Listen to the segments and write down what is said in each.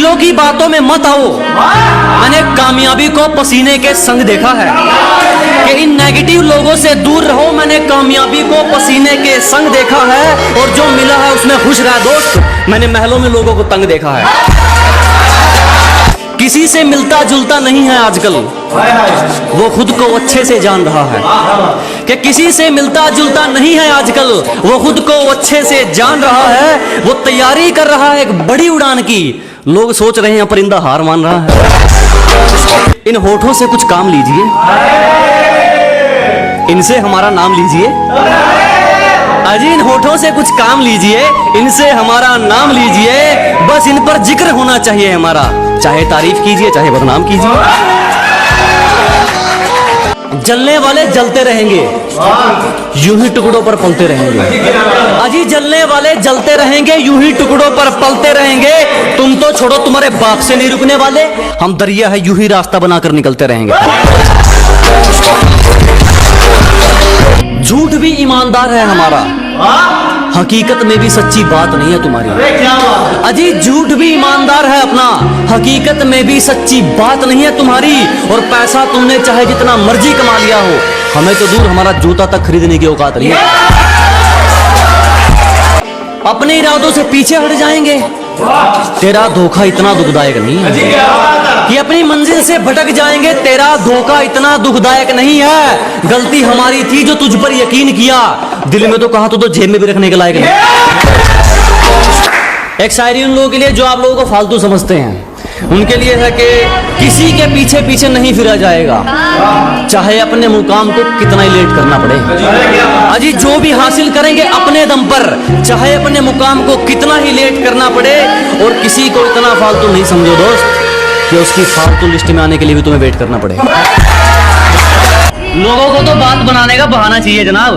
दिलों की बातों में मत आओ। मैंने कामयाबी को पसीने के संग देखा है कि इन नेगेटिव लोगों से दूर रहो। मैंने कामयाबी को पसीने के संग देखा है और जो मिला है उसमें खुश रहा दोस्त। मैंने महलों में लोगों को तंग देखा है। किसी से मिलता जुलता नहीं है आजकल, वो खुद को अच्छे से जान रहा है कि किसी से मिलता जुलता नहीं है आजकल, वो खुद को अच्छे से जान रहा है। वो तैयारी कर रहा है एक बड़ी उड़ान की। लोग सोच रहे हैं परिंदा हार मान रहा है। इन होठों से कुछ काम लीजिए, इनसे हमारा नाम लीजिए। अजी इन होठों से कुछ काम लीजिए, इनसे हमारा नाम लीजिए। बस इन पर जिक्र होना चाहिए हमारा, चाहे तारीफ कीजिए चाहे बदनाम कीजिए। जलने वाले जलते रहेंगे, यूं ही टुकड़ों पर पलते रहेंगे। अजी जलने वाले जलते रहेंगे, यूं ही टुकड़ों पर पलते रहेंगे। तुम तो छोड़ो, तुम्हारे बाप से नहीं रुकने वाले। हम दरिया है, यूं ही रास्ता बनाकर निकलते रहेंगे। झूठ भी ईमानदार है हमारा, हकीकत में भी सच्ची बात नहीं है तुम्हारी। अजी झूठ भी ईमानदार है अपना, हकीकत में भी सच्ची बात नहीं है तुम्हारी। और पैसा तुमने चाहे जितना मर्जी कमा लिया हो, हमें तो दूर हमारा जूता तक खरीदने की औकात नहीं है। अपने इरादों से पीछे हट जाएंगे। तेरा धोखा इतना दुखदायक नहीं है कि अपनी मंजिल से भटक जाएंगे। तेरा धोखा इतना दुखदायक नहीं है। गलती हमारी थी जो तुझ पर यकीन किया। दिल में तो कहा तो जेब में भी रखने के लायक नहीं। एक शायरी उन लोगों के लिए जो आप लोगों को फालतू समझते हैं, उनके लिए है कि किसी के पीछे पीछे नहीं फिरा जाएगा, चाहे अपने मुकाम को कितना ही लेट करना पड़े। अजी जो भी हासिल करेंगे अपने दम पर, चाहे अपने मुकाम को कितना ही लेट करना पड़े। और किसी को इतना फालतू नहीं समझो दोस्त कि उसकी फालतू लिस्ट में आने के लिए भी तुम्हें वेट करना पड़े। लोगों को तो बात बनाने का बहाना चाहिए जनाब।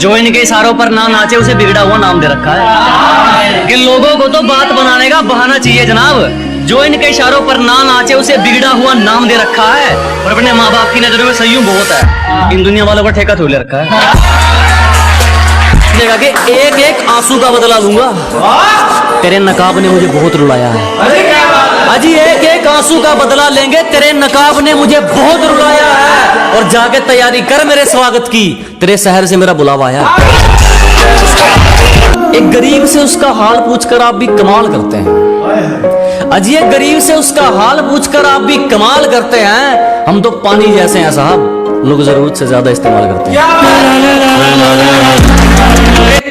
जो इनके इशारों पर ना नाचे उसे बिगड़ा हुआ नाम दे रखा है। कि लोगों को तो बात बनाने का बहाना चाहिए जनाब। जो इनके इशारों पर ना नाचे उसे बिगड़ा हुआ नाम दे रखा है। और अपने माँ बाप की नजरों में सही बहुत है। इन दुनिया वालों का ठेका थोड़े रखा है। देखा कि एक एक आंसू का बदला लूंगा। तेरे नकाब ने मुझे बहुत रुलाया है। अजी एक एक आंसू का बदला लेंगे। तेरे नकाब ने मुझे बहुत रुलाया है। और जाके तैयारी कर मेरे स्वागत की, तेरे शहर से मेरा बुलावा आया। एक गरीब से उसका हाल पूछकर आप भी कमाल करते हैं। अजी एक गरीब से उसका हाल पूछकर आप भी कमाल करते हैं। हम तो पानी जैसे हैं साहब, लोग जरूरत से ज्यादा इस्तेमाल करते हैं।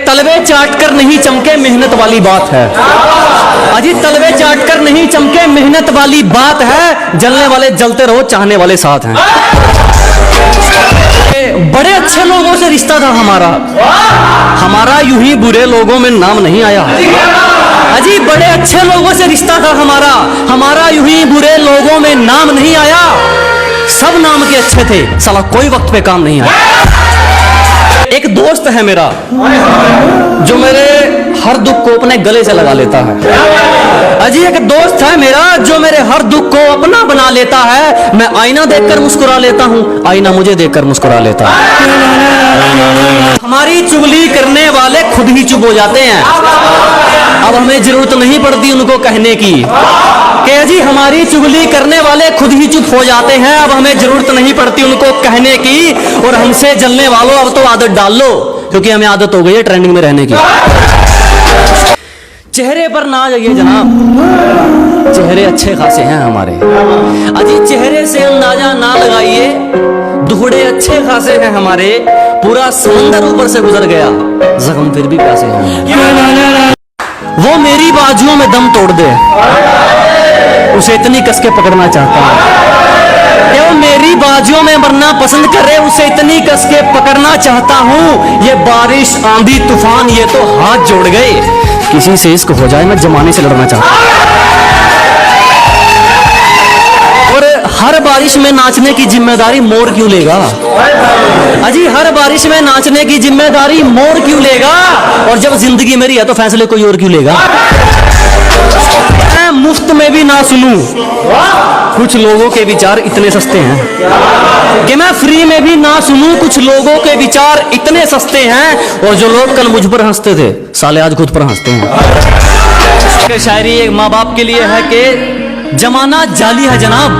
तलवे चाट कर नहीं चमके मेहनत वाली बात है। अजी तलवे चाट कर नहीं चमके मेहनत वाली बात है। जलने वाले जलते रहो, चाहने वाले साथ हैं। बड़े अच्छे लोगों से रिश्ता था हमारा यूं ही बुरे लोगों में नाम नहीं आया। अजी बड़े अच्छे लोगों से रिश्ता था हमारा यूं ही बुरे लोगों में नाम नहीं आया। सब नाम के अच्छे थे, साला कोई वक्त पे काम नहीं आया। एक दोस्त है मेरा जो मेरे हर दुख को अपने गले से लगा लेता है। अजी एक दोस्त है मेरा जो मेरे हर दुख को अपना बना लेता है। मैं आईना देखकर मुस्कुरा लेता हूँ, आईना मुझे देखकर मुस्कुरा लेता है। हमारी चुगली करने वाले खुद ही चुप हो जाते हैं। अब हमें जरूरत नहीं पड़ती उनको कहने की कि अजी हमारी चुगली करने वाले खुद ही चुप हो जाते हैं। अब हमें जरूरत नहीं पड़ती उनको कहने की। और हमसे जलने वालों अब तो आदत डाल लो, क्योंकि हमें आदत हो गई है ट्रेंडिंग में रहने की। चेहरे पर ना जाइए जनाब, चेहरे अच्छे खासे हैं हमारे। अजी चेहरे से अंदाजा ना लगाइए, दुखड़े अच्छे खासे हैं हमारे। पूरा समंदर ऊपर से गुजर गया, जख्म फिर भी प्यासे हैं। वो मेरी बाजुओं में दम तोड़ दे, उसे इतनी कस के पकड़ना चाहता हूँ। वो मेरी बाजुओं में मरना पसंद करे, उसे इतनी कस के पकड़ना चाहता हूँ। ये बारिश आंधी तूफान ये तो हाथ जोड़ गए, किसी से इश्क हो जाए मैं जमाने से लड़ना चाहता हूँ। और हर बारिश में नाचने की जिम्मेदारी मोर क्यों लेगा? अजी हर बारिश में नाचने की जिम्मेदारी मोर क्यों लेगा? और जब जिंदगी मेरी है तो फैसले कोई और क्यों लेगा? मैं मुफ्त में भी ना सुनूं, कुछ लोगों के विचार इतने सस्ते हैं कि मैं फ्री में भी ना सुनूं। कुछ लोगों के विचार इतने सस्ते हैं, और जो लोग कल मुझ पर हंसते थे साले आज खुद पर हंसते हैं। कि शायरी एक माँ बाप के लिए है कि जमाना जाली है जनाब,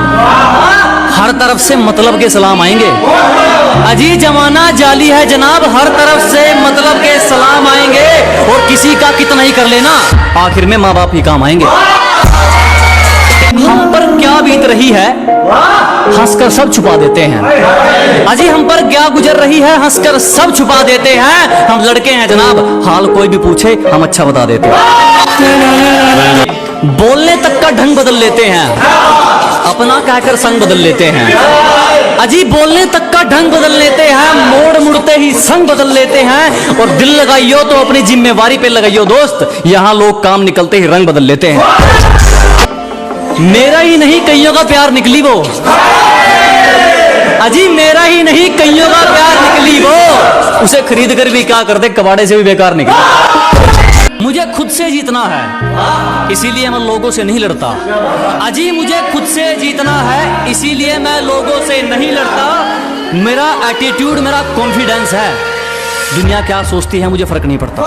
हर तरफ से मतलब के सलाम आएंगे। अजी जमाना जाली है जनाब, हर तरफ से मतलब के सलाम आएंगे, और किसी का कितना ही कर लेना आखिर में माँ बाप ही काम आएंगे। हम पर क्या बीत रही है हंसकर सब छुपा देते हैं। अजी हम पर क्या गुजर रही है हंसकर सब छुपा देते हैं। हम लड़के हैं जनाब, हाल कोई भी पूछे हम अच्छा बता देते हैं। बोलने तक का ढंग बदल लेते हैं, अपना कहकर संग बदल लेते हैं। अजी बोलने तक का ढंग बदल लेते हैं, मोड़ मुड़ते ही संग बदल लेते हैं। और दिल लगाइयो तो अपनी जिम्मेवारी पे लगाइयो दोस्त, यहाँ लोग काम निकलते ही रंग बदल लेते हैं। मेरा ही नहीं कईयों का प्यार निकली वो, अजी मेरा ही नहीं कईयों का प्यार निकली वो, उसे खरीद कर भी क्या करते कबाड़े से भी बेकार निकली। मुझे खुद से जीतना है इसीलिए मैं लोगों से नहीं लड़ता। अजी मुझे खुद से जीतना है इसीलिए मैं लोगों से नहीं लड़ता। मेरा एटीट्यूड मेरा कॉन्फिडेंस है, दुनिया क्या सोचती है मुझे फर्क नहीं पड़ता।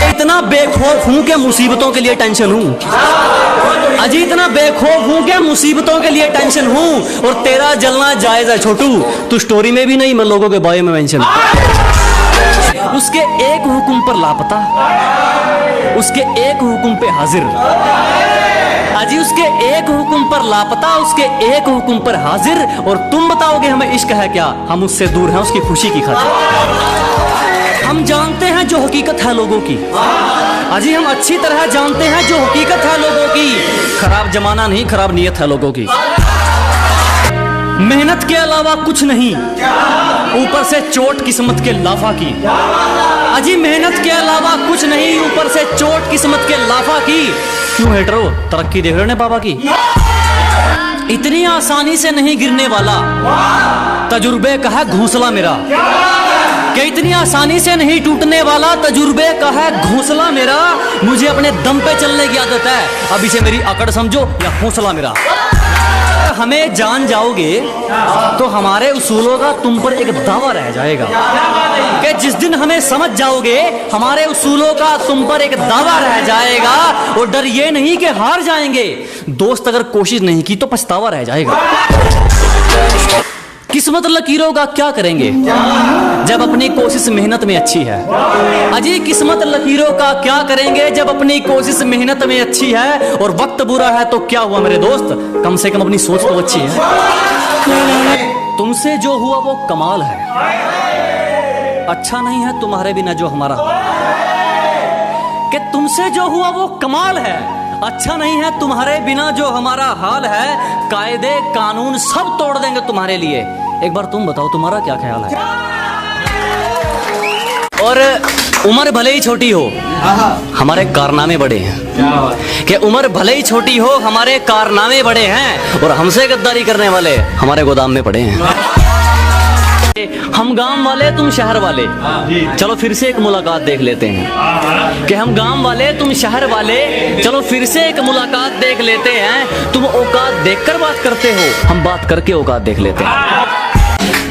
इतना बेखौफ हूं कि मुसीबतों के लिए टेंशन हूं। अजी इतना बेखौफ हूं कि मुसीबतों के लिए टेंशन हूं। और तेरा जलना जायज है छोटू, तू स्टोरी में भी नहीं मैं लोगों के बारे में मेंशन। उसके एक हुक्म पर लापता, उसके एक हुक्म पे हाजिर। अजी उसके एक हुक्म पर लापता, उसके एक हुक्म पर हाजिर। और तुम बताओगे हमें इश्क है क्या, हम उससे दूर हैं उसकी खुशी की खातिर। हम जानते हैं जो हकीकत है लोगों की, अजी हम अच्छी तरह जानते हैं जो हकीकत है लोगों की। खराब जमाना नहीं खराब नीयत है लोगों की। मेहनत के अलावा कुछ नहीं, ऊपर से चोट किस्मत के लाफा की। अजी मेहनत के अलावा कुछ नहीं, ऊपर से चोट किस्मत के लाफा की। क्यों हेटरो तरक्की देख रहे हो बाबा की। इतनी आसानी से नहीं गिरने वाला, तजुर्बे का है घोंसला मेरा। कि इतनी आसानी से नहीं टूटने वाला, तजुर्बे का है घोंसला मेरा। मुझे अपने दम पे चलने की आदत है, अब इसे मेरी अकड़ समझो या हौसला मेरा। हमें जान जाओगे तो हमारे उसूलों का तुम पर एक दावा रह जाएगा। कि जिस दिन हमें समझ जाओगे हमारे उसूलों का तुम पर एक दावा रह जाएगा। और डर ये नहीं कि हार जाएंगे, दोस्त अगर कोशिश नहीं की तो पछतावा रह जाएगा। किस्मत लकीरों का क्या करेंगे जब अपनी कोशिश मेहनत में अच्छी है। अजी किस्मत लकीरों का क्या करेंगे जब अपनी कोशिश मेहनत में अच्छी है। और वक्त बुरा है तो क्या हुआ मेरे दोस्त, कम से कम अपनी सोच तो अच्छी है। तुमसे जो हुआ वो कमाल है, अच्छा नहीं है तुम्हारे बिना जो हमारा। कि तुमसे जो हुआ वो कमाल है, अच्छा नहीं है तुम्हारे बिना जो हमारा हाल है। कायदे कानून सब तोड़ देंगे तुम्हारे लिए। एक बार तुम बताओ तुम्हारा क्या ख्याल है। और उम्र भले ही छोटी हो हमारे कारनामे बड़े हैं। कि उम्र भले ही छोटी हो हमारे कारनामे बड़े हैं। और हमसे गद्दारी करने वाले हमारे गोदाम में पड़े हैं। हम गांव वाले तुम शहर वाले, चलो फिर से एक मुलाकात देख लेते हैं। कि हम गांव वाले तुम शहर वाले, चलो फिर से एक मुलाकात देख लेते हैं। तुम औकात देखकर बात करते हो, हम बात करके औकात देख लेते हैं।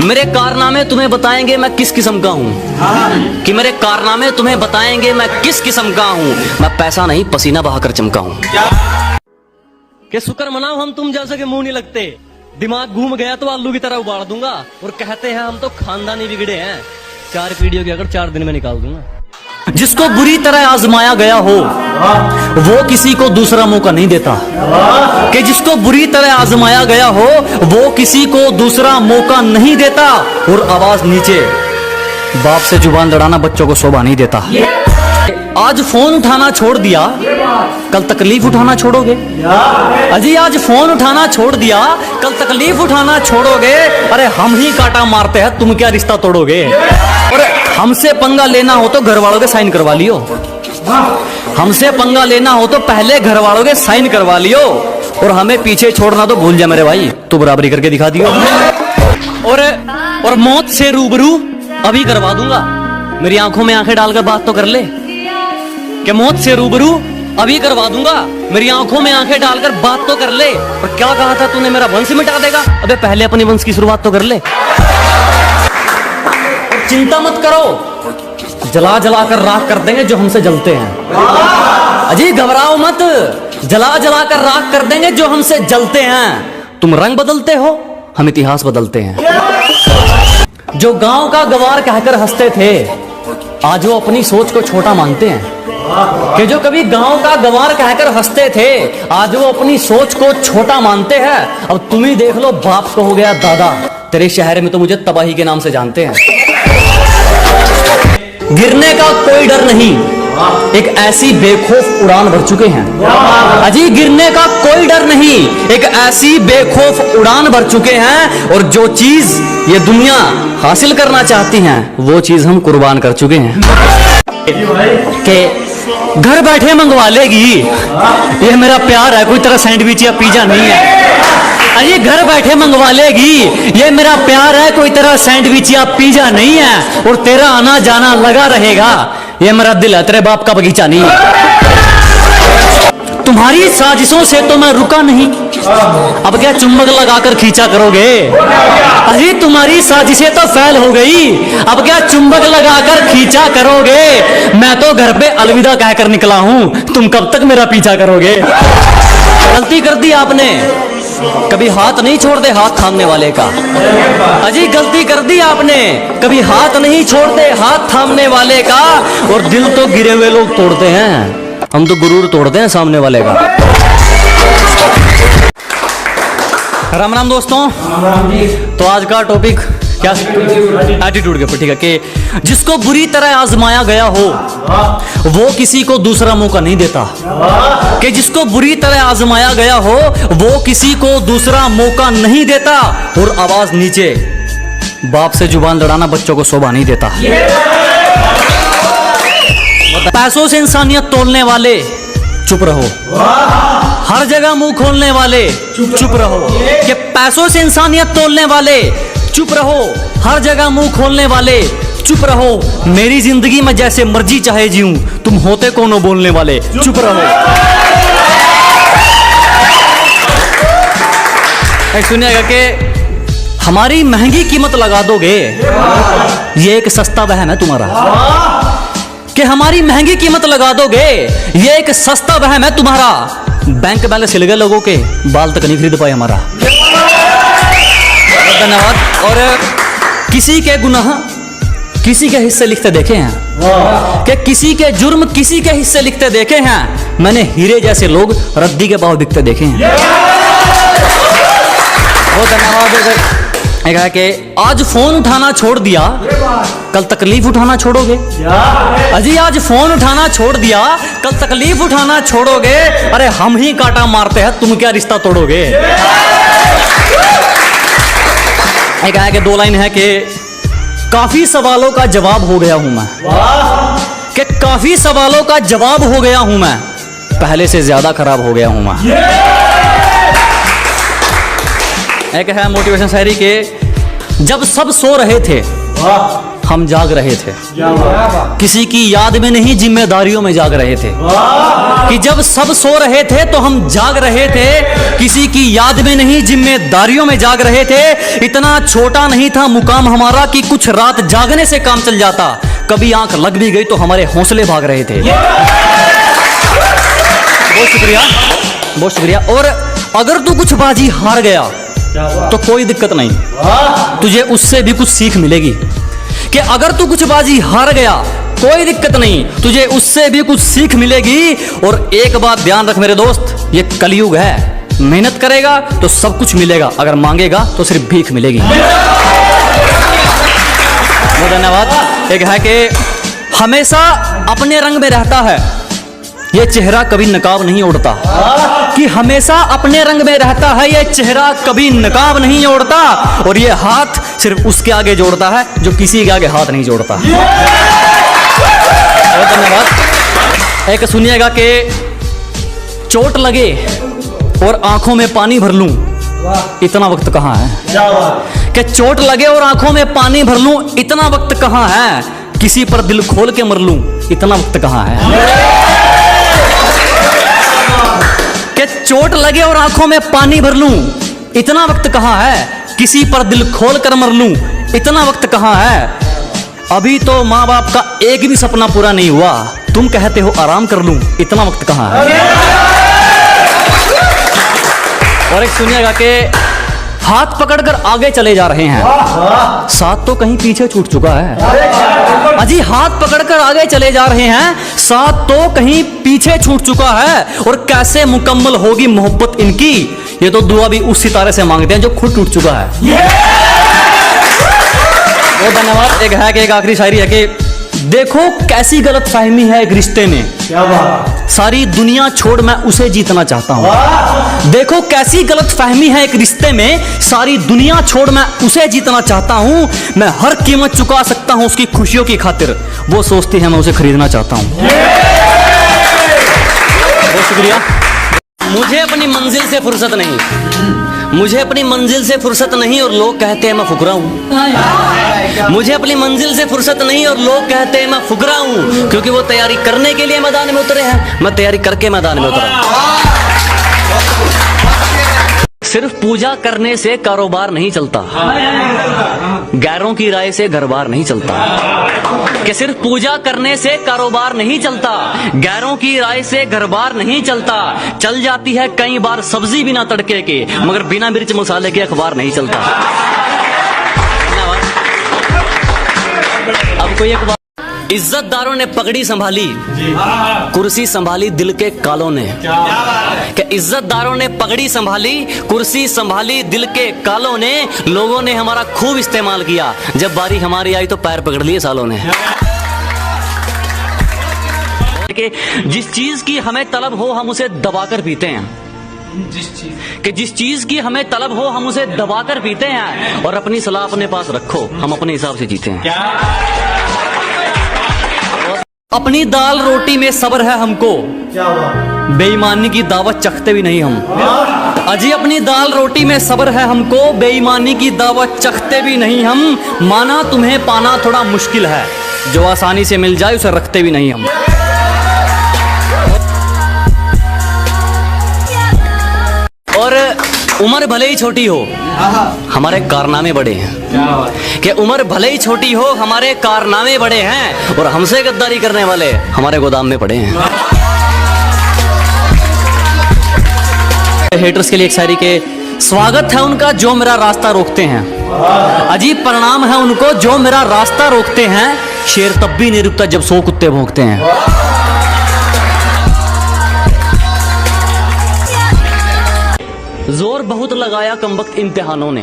मेरे कारनामे तुम्हें बताएंगे मैं किस किस्म का हूँ। कि मेरे कारनामे तुम्हें बताएंगे मैं किस किस्म का हूँ। मैं पैसा नहीं पसीना बहाकर चमका हूँ। कि शुक्र मनाओ हम तुम जैसे के मुंह नहीं लगते, दिमाग घूम गया तो आलू की तरह उबाल दूंगा। और कहते हैं हम तो खानदानी बिगड़े हैं, 4 पीढ़ियों की अगर 4 दिन में निकाल दूंगा। जिसको बुरी तरह आजमाया गया हो वो किसी को दूसरा मौका नहीं देता। कि जिसको बुरी तरह आजमाया गया हो वो किसी को दूसरा मौका नहीं देता। और आवाज नीचे, बाप से जुबान लड़ाना बच्चों को शोभा नहीं देता। आज फोन उठाना छोड़ दिया कल तकलीफ उठाना छोड़ोगे। अजी आज फोन उठाना छोड़ दिया कल तकलीफ उठाना छोड़ोगे। अरे हम ही कांटा मारते हैं तुम क्या रिश्ता तोड़ोगे। और हमसे पंगा लेना हो तो घर वालों के साइन करवा लियो। हमसे पंगा लेना हो तो पहले घर वालों के साइन करवा लियो। और हमें पीछे छोड़ना तो भूल जा मेरे भाई, तू बराबरी करके दिखा दियो। और मौत से रूबरू अभी करवा दूंगा, मेरी आंखों में आंखें डालकर बात तो कर ले। कि मौत से रूबरू अभी करवा दूंगा, मेरी आंखों में आंखें डालकर बात तो कर ले। और क्या कहा था तूने मेरा वंश मिटा देगा, अबे पहले अपनी वंश की शुरुआत तो कर ले। और चिंता मत करो, जला जला कर राख कर देंगे जो हमसे जलते हैं। अजी घबराओ मत, जला जला कर राख कर देंगे जो हमसे जलते हैं। तुम रंग बदलते हो, हम इतिहास बदलते हैं। जो गांव का गवार कहकर हंसते थे, आज वो अपनी सोच को छोटा मानते हैं। कि जो कभी गांव का गवार कहकर हंसते थे, आज वो अपनी सोच को छोटा मानते हैं। अब तुम ही देख लो, बाप को हो गया दादा। तेरे शहर में तो मुझे तबाही के नाम से जानते हैं। गिरने का कोई डर नहीं, एक ऐसी बेखौफ उड़ान भर चुके हैं। अजी गिरने का कोई डर नहीं, एक ऐसी बेखौफ उड़ान भर चुके हैं। और जो चीज ये दुनिया हासिल करना चाहती है, वो चीज हम कुर्बान कर चुके हैं। कि घर बैठे मंगवा लेगी, ये मेरा प्यार है, कोई तरह सैंडविच या पिज्जा नहीं है। अरे घर बैठे मंगवा लेगी, ये मेरा प्यार है, कोई तरह सैंडविच या पिज्जा नहीं है। और तेरा आना जाना लगा रहेगा, ये मेरा दिल है, तेरे बाप का बगीचा नहीं है। तुम्हारी साजिशों से तो मैं रुका नहीं, अब क्या चुंबक लगाकर खींचा करोगे? अरे तुम्हारी साजिशें तो फैल हो गई, अब क्या चुंबक लगाकर खींचा करोगे? मैं तो घर पे अलविदा कहकर निकला हूं, तुम कब तक मेरा पीछा करोगे? गलती कर दी आपने, कभी हाथ नहीं छोड़ते हाथ थामने वाले का। अजी गलती कर दी आपने, कभी हाथ नहीं छोड़ते हाथ थामने वाले का। और दिल तो गिरे हुए लोग तोड़ते हैं, हम तो गुरूर तोड़ते हैं सामने वाले का। राम राम दोस्तों। तो आज का टॉपिक क्या? एटीट्यूड के ऊपर, ठीक है। कि जिसको बुरी तरह आजमाया गया हो, वो किसी को दूसरा मौका नहीं देता। कि जिसको बुरी तरह आजमाया गया हो, वो किसी को दूसरा मौका नहीं देता। और आवाज नीचे, बाप से जुबान लड़ाना बच्चों को शोभा नहीं देता। पैसों से इंसानियत तोलने वाले चुप रहो, हर जगह मुंह खोलने वाले चुप रहो। कि पैसों से इंसानियत तोलने वाले चुप रहो, हर जगह मुंह खोलने वाले चुप रहो। मेरी जिंदगी में जैसे मर्जी चाहे जीऊं, तुम होते कौन हो बोलने वाले, चुप रहो। सुनिएगा कि हमारी महंगी कीमत लगा दोगे, ये एक सस्ता वहम है तुम्हारा। कि हमारी महंगी कीमत लगा दोगे, ये एक सस्ता वहम है तुम्हारा। बैंक बैलेंस हिल गए लोगों के, बाल तक नहीं खरीद पाए हमारा। धन्यवाद। और किसी के गुनाह किसी के हिस्से लिखते देखे हैं, कि किसी के जुर्म किसी के हिस्से लिखते देखे हैं। मैंने हीरे जैसे लोग रद्दी के भाव बिकते देखे हैं। बहुत धन्यवाद। एक है कि आज फोन उठाना छोड़ दिया, कल तकलीफ उठाना छोड़ोगे। अजी आज फोन उठाना छोड़ दिया, कल तकलीफ उठाना छोड़ोगे। अरे हम ही कांटा मारते हैं, तुम क्या रिश्ता तोड़ोगे? एक है कि 2 लाइन है कि काफी सवालों का जवाब हो गया हूं मैं। कि काफी सवालों का जवाब हो गया हूं मैं, पहले से ज्यादा खराब हो गया हूं मैं। एक है मोटिवेशन शायरी के, जब सब सो रहे थे हम जाग रहे थे, किसी की याद में नहीं जिम्मेदारियों में जाग रहे थे। कि जब सब सो रहे थे तो हम जाग रहे थे, किसी की याद में नहीं जिम्मेदारियों में जाग रहे थे। इतना छोटा नहीं था मुकाम हमारा कि कुछ रात जागने से काम चल जाता। कभी आंख लग भी गई तो हमारे हौसले भाग रहे थे। बहुत शुक्रिया, बहुत शुक्रिया। और अगर तू कुछ बाजी हार गया तो कोई दिक्कत नहीं, तुझे उससे भी कुछ सीख मिलेगी। कि अगर तू कुछ बाजी हार गया कोई दिक्कत नहीं, तुझे उससे भी कुछ सीख मिलेगी। और एक बात ध्यान रख मेरे दोस्त, ये कलयुग है, मेहनत करेगा तो सब कुछ मिलेगा, अगर मांगेगा तो सिर्फ भीख मिलेगी। बहुत धन्यवाद। एक है कि हमेशा अपने रंग में रहता है, ये चेहरा कभी नकाब नहीं ओढ़ता। कि हमेशा अपने रंग में रहता है, ये चेहरा कभी नकाब नहीं ओढ़ता। और ये हाथ सिर्फ उसके आगे जोड़ता है जो किसी के आगे हाथ नहीं जोड़ता। बहुत धन्यवाद। एक सुनिएगा कि चोट लगे और आंखों में पानी भर लूं, इतना वक्त कहाँ है? कि चोट लगे और आंखों में पानी भर लूं, इतना वक्त कहाँ है? किसी पर दिल खोल के मर लूं, इतना वक्त कहाँ है? कि चोट लगे और आंखों में पानी भर लूं, इतना वक्त कहाँ है? किसी पर दिल खोल कर मर लूं, इतना वक्त कहाँ है? अभी तो माँ बाप का एक भी सपना पूरा नहीं हुआ, तुम कहते हो आराम कर लूं, इतना वक्त कहाँ है। और एक सुनिएगा कि हाथ पकड़कर आगे चले जा रहे हैं, साथ तो कहीं पीछे छूट चुका है। अजी हाथ पकड़कर आगे चले जा रहे हैं, साथ तो कहीं पीछे छूट चुका है। और कैसे मुकम्मल होगी मोहब्बत इनकी, ये तो दुआ भी उस सितारे से मांगते हैं जो खुद टूट चुका है। बहुत धन्यवाद। एक है कि एक आखिरी शायरी है कि देखो कैसी गलत फहमी है एक रिश्ते में, क्या बात, सारी दुनिया छोड़ मैं उसे जीतना चाहता हूँ। देखो कैसी गलत फहमी है एक रिश्ते में, सारी दुनिया छोड़ मैं उसे जीतना चाहता हूँ। मैं हर कीमत चुका सकता हूँ उसकी खुशियों की खातिर, वो सोचती है मैं उसे खरीदना चाहता हूँ। बहुत शुक्रिया। मुझे अपनी मंजिल से फुर्सत नहीं, मुझे अपनी मंजिल से फुर्सत नहीं और लोग कहते हैं मैं फुकरा हूँ। मुझे अपनी मंजिल से फुर्सत नहीं और लोग कहते हैं मैं फुकरा हूँ, क्योंकि वो तैयारी करने के लिए मैदान में उतरे हैं, मैं तैयारी करके मैदान में उतरा। सिर्फ पूजा करने से कारोबार नहीं चलता, गैरों की राय से घर बार नहीं चलता। कि सिर्फ पूजा करने से कारोबार नहीं चलता, गैरों की राय से घर बार नहीं चलता। चल जाती है कई बार सब्जी बिना तड़के के, मगर बिना मिर्च मसाले के अखबार नहीं चलता। अब कोई एक इज्जतदारों ने पगड़ी संभाली, कुर्सी संभाली दिल के कालों ने। कि इज्जतदारों ने पगड़ी संभाली, कुर्सी संभाली दिल के कालों ने। लोगों ने हमारा खूब इस्तेमाल किया, जब बारी हमारी आई तो पैर पकड़ लिए सालों ने। कि जिस चीज की हमें तलब हो हम उसे दबाकर पीते हैं, जिस चीज की हमें तलब हो हम उसे दबाकर पीते हैं। और अपनी सलाह अपने पास रखो, हम अपने हिसाब से जीते हैं। अपनी दाल रोटी में सब्र है हमको, बेईमानी की दावत चखते भी नहीं हम। अजी अपनी दाल रोटी में सब्र है हमको, बेईमानी की दावत चखते भी नहीं हम। माना तुम्हें पाना थोड़ा मुश्किल है, जो आसानी से मिल जाए उसे रखते भी नहीं हम। और उम्र भले ही छोटी हो हमारे कारनामे बड़े हैं। कि उम्र भले ही छोटी हो हमारे कारनामे बड़े हैं, और हमसे गद्दारी करने वाले हमारे गोदाम में पड़े हैं। हेटर्स के लिए एक शायरी के स्वागत है उनका जो मेरा रास्ता रोकते हैं, अजीब परिणाम है उनको जो मेरा रास्ता रोकते हैं। शेर तब भी नहीं रुकता जब 100 कुत्ते भौंकते हैं। जोर बहुत लगाया कमबख्त इम्तिहानों ने,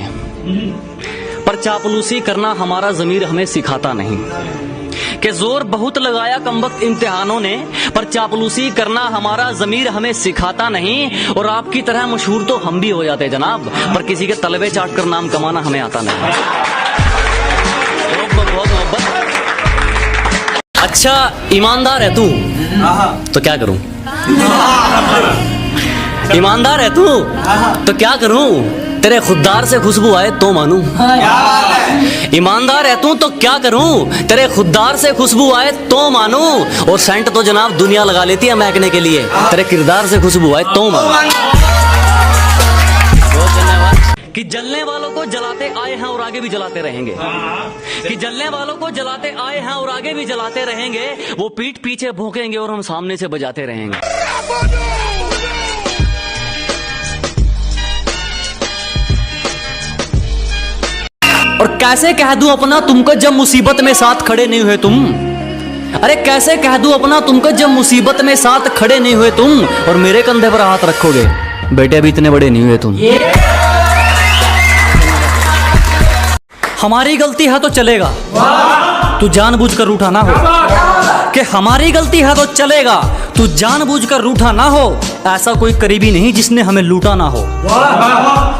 पर चापलूसी करना हमारा ज़मीर हमें सिखाता नहीं। कि जोर बहुत लगाया कमबख्त इम्तिहानों ने, पर चापलूसी करना हमारा ज़मीर हमें सिखाता नहीं। और आपकी तरह मशहूर तो हम भी हो जाते जनाब, पर किसी के तलबे चाट कर नाम कमाना हमें आता नहीं। बहुत मोहब्बत। अच्छा ईमानदार है तू तो क्या करूं, ईमानदार है तू तो क्या करूं, तेरे खुददार से खुशबू आए तो मानूं। ईमानदार है तू तो क्या करूं, तेरे खुददार से खुशबू आए तो मानूं। और सेंट तो जनाब दुनिया लगा लेती है महकने के लिए, तेरे किरदार से खुशबू आए तो मानूं। कि जलने वालों को जलाते आए हैं और आगे भी जलाते रहेंगे, कि जलने वालों को जलाते आए हैं और आगे भी जलाते रहेंगे। वो पीठ पीछे भौंकेंगे और हम सामने से बजाते रहेंगे। और कैसे कह दूं अपना तुमको जब मुसीबत में साथ खड़े नहीं हुए तुम। अरे कैसे कह दूं अपना तुमको जब मुसीबत में साथ खड़े नहीं हुए तुम। और मेरे कंधे पर हाथ रखोगे बेटे अभी इतने बड़े नहीं हुए तुम। हमारी गलती है तो चलेगा, तू जानबूझकर रूठा ना हो। कि हमारी गलती है तो चलेगा, तू जानबूझकर रूठा ना हो। ऐसा कोई करीबी नहीं जिसने हमें लूटा ना हो।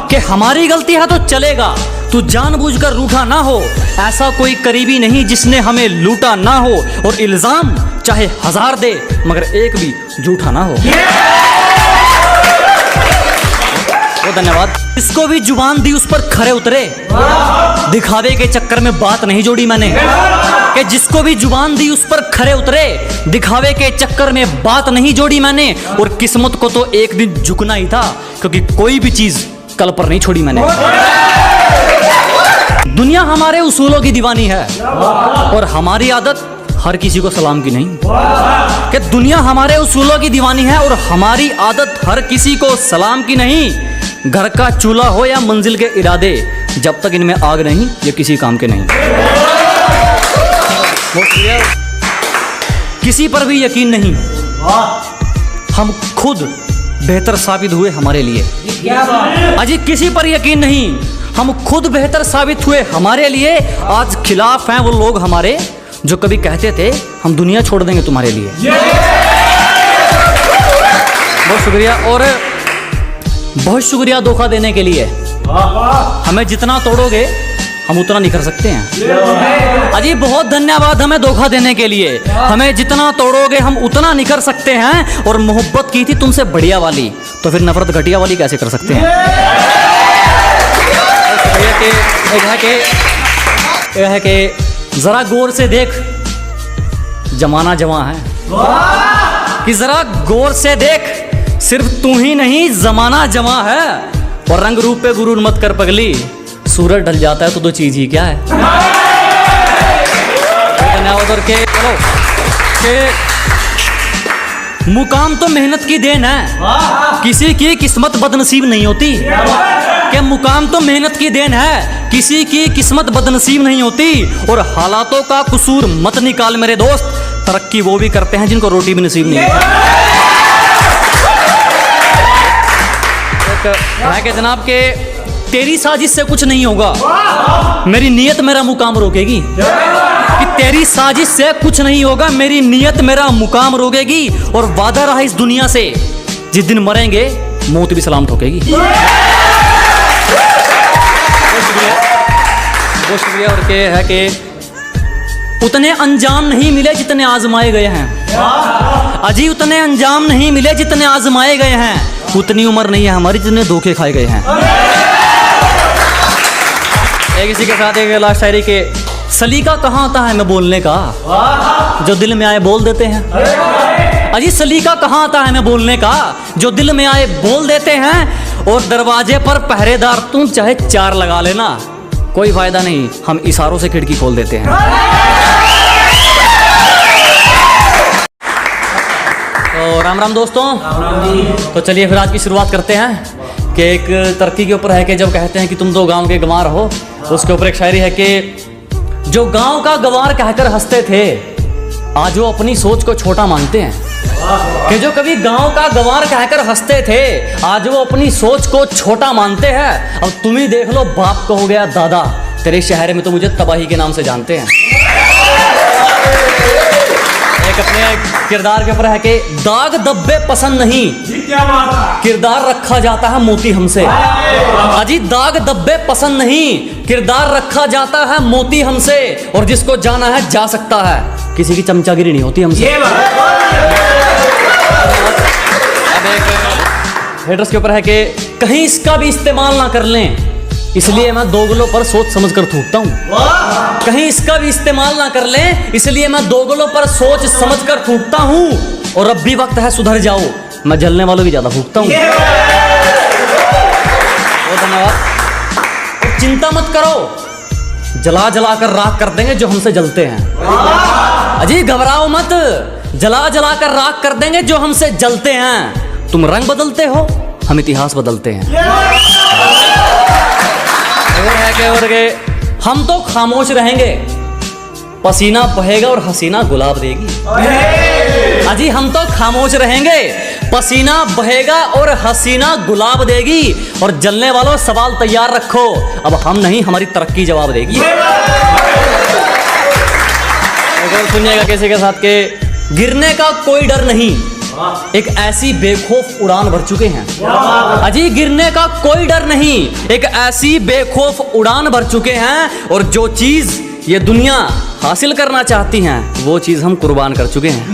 कि हमारी गलती है तो चलेगा, तू जानबूझकर रूठा ना हो। ऐसा कोई करीबी नहीं जिसने हमें लूटा ना हो। और इल्जाम चाहे 1000 दे मगर एक भी झूठा ना हो। धन्यवाद। इसको भी जुबान दी उस पर खरे उतरे, दिखावे के चक्कर में बात नहीं जोड़ी मैंने। कि जिसको भी जुबान दी उस पर खरे उतरे, दिखावे के चक्कर में बात नहीं जोड़ी मैंने। और किस्मत को तो एक दिन झुकना ही था, क्योंकि कोई भी चीज कल पर नहीं छोड़ी मैंने। दुनिया हमारे उसूलों की दीवानी है, और हमारी आदत हर किसी को सलाम की नहीं। कि दुनिया हमारे उसूलों की दीवानी है और हमारी आदत हर किसी को सलाम की नहीं। घर का चूल्हा हो या मंजिल के इरादे, जब तक इनमें आग नहीं ये किसी काम के नहीं। किसी पर भी यकीन नहीं, हम खुद बेहतर साबित हुए हमारे लिए। अजी किसी पर यकीन नहीं, हम खुद बेहतर साबित हुए हमारे लिए। आज खिलाफ हैं वो लोग हमारे जो कभी कहते थे हम दुनिया छोड़ देंगे तुम्हारे लिए। बहुत शुक्रिया, और बहुत शुक्रिया धोखा देने के लिए। हमें जितना तोड़ोगे हम उतना निखर सकते हैं। अजी बहुत धन्यवाद हमें धोखा देने के लिए। हमें जितना तोड़ोगे हम उतना निखर सकते हैं। और मोहब्बत की थी तुमसे बढ़िया वाली, तो फिर नफरत घटिया वाली कैसे कर सकते हैं। यह है कि जरा गौर से देख, जमाना जवां है। कि जरा गौर से देख, सिर्फ तू ही नहीं जमाना जवां है। और रंग रूप पे गुरूर मत कर पगली, सूरज ढल जाता है तो दो चीज ही क्या है। धन्यवाद। के चलो के मुकाम तो मेहनत की देन है, किसी की किस्मत बदनसीब नहीं होती। के मुकाम तो मेहनत की देन है, किसी की किस्मत बदनसीब नहीं होती। और हालातों का कसूर मत निकाल मेरे दोस्त, तरक्की वो भी करते हैं जिनको रोटी भी नसीब नहीं होती। है कि जनाब के तेरी साजिश से कुछ नहीं होगा, मेरी नीयत मेरा मुकाम रोकेगी। कि तेरी साजिश से कुछ नहीं होगा, मेरी नीयत मेरा मुकाम रोकेगी। और वादा रहा इस दुनिया से, जिस दिन मरेंगे मौत भी सलाम ठोकेगी। बहुत शुक्रिया। और के है कि उतने अंजाम नहीं मिले जितने आजमाए गए हैं। अजी उतने अंजाम नहीं मिले जितने आजमाए गए हैं। उतनी उम्र नहीं है हमारी जितने धोखे खाए गए हैं। एक इसी के साथ एक लास्ट शायरी के, सलीका कहाँ आता है मैं बोलने का, जो दिल में आए बोल देते हैं। अजी सलीका कहाँ आता है मैं बोलने का, जो दिल में आए बोल देते हैं। और दरवाजे पर पहरेदार तुम चाहे 4 लगा लेना, कोई फायदा नहीं, हम इशारों से खिड़की खोल देते हैं। तो राम राम दोस्तों। तो चलिए फिर आज की शुरुआत करते हैं। कि एक तरक्की के ऊपर है कि जब कहते हैं कि तुम तो गांव के गंवार हो, उसके ऊपर एक शायरी है कि जो गांव का गंवार कहकर हंसते थे, आज वो अपनी सोच को छोटा मानते हैं। कि जो कभी गांव का गंवार कहकर हंसते थे, आज वो अपनी सोच को छोटा मानते हैं। अब तुम ही देख लो, बाप को हो गया दादा, तेरे शहर में तो मुझे तबाही के नाम से जानते हैं। एक अपने किरदार के ऊपर है कि दाग धब्बे पसंद नहीं, किरदार रखा जाता है मोती हमसे। अजी दाग धब्बे पसंद नहीं, किरदार रखा जाता है मोती हमसे। और जिसको जाना है जा सकता है, किसी की चमचागिरी नहीं होती हमसे। अब एक हेडर्स के ऊपर है कि कहीं इसका भी इस्तेमाल ना कर लें, इसलिए मैं दोगलों पर सोच समझ कर थूकता हूँ। कहीं इसका भी इस्तेमाल ना कर लें, इसलिए मैं दोगलों पर सोच समझ कर थूकता हूँ। और अब भी वक्त है सुधर जाओ, मैं जलने वालों की ज्यादा फूकता हूँ। बहुत धन्यवाद। चिंता मत करो, जला जला कर राख कर देंगे जो हमसे जलते हैं। अजी घबराओ मत, जला जला कर राख कर देंगे जो हमसे जलते हैं। तुम रंग बदलते हो, हम इतिहास बदलते हैं। और हम तो खामोश रहेंगे, पसीना बहेगा और हसीना गुलाब देगी। अजी हम तो खामोश रहेंगे, पसीना बहेगा और हसीना गुलाब देगी। और जलने वालों सवाल तैयार रखो, अब हम नहीं हमारी तरक्की जवाब देगी। सुनिएगा कैसे के साथ के, गिरने का कोई डर नहीं, एक ऐसी बेखौफ उड़ान भर चुके हैं। अजी गिरने का कोई डर नहीं, एक ऐसी बेखौफ उड़ान भर चुके हैं। और जो चीज ये दुनिया हासिल करना चाहती हैं, वो चीज हम कुर्बान कर चुके हैं।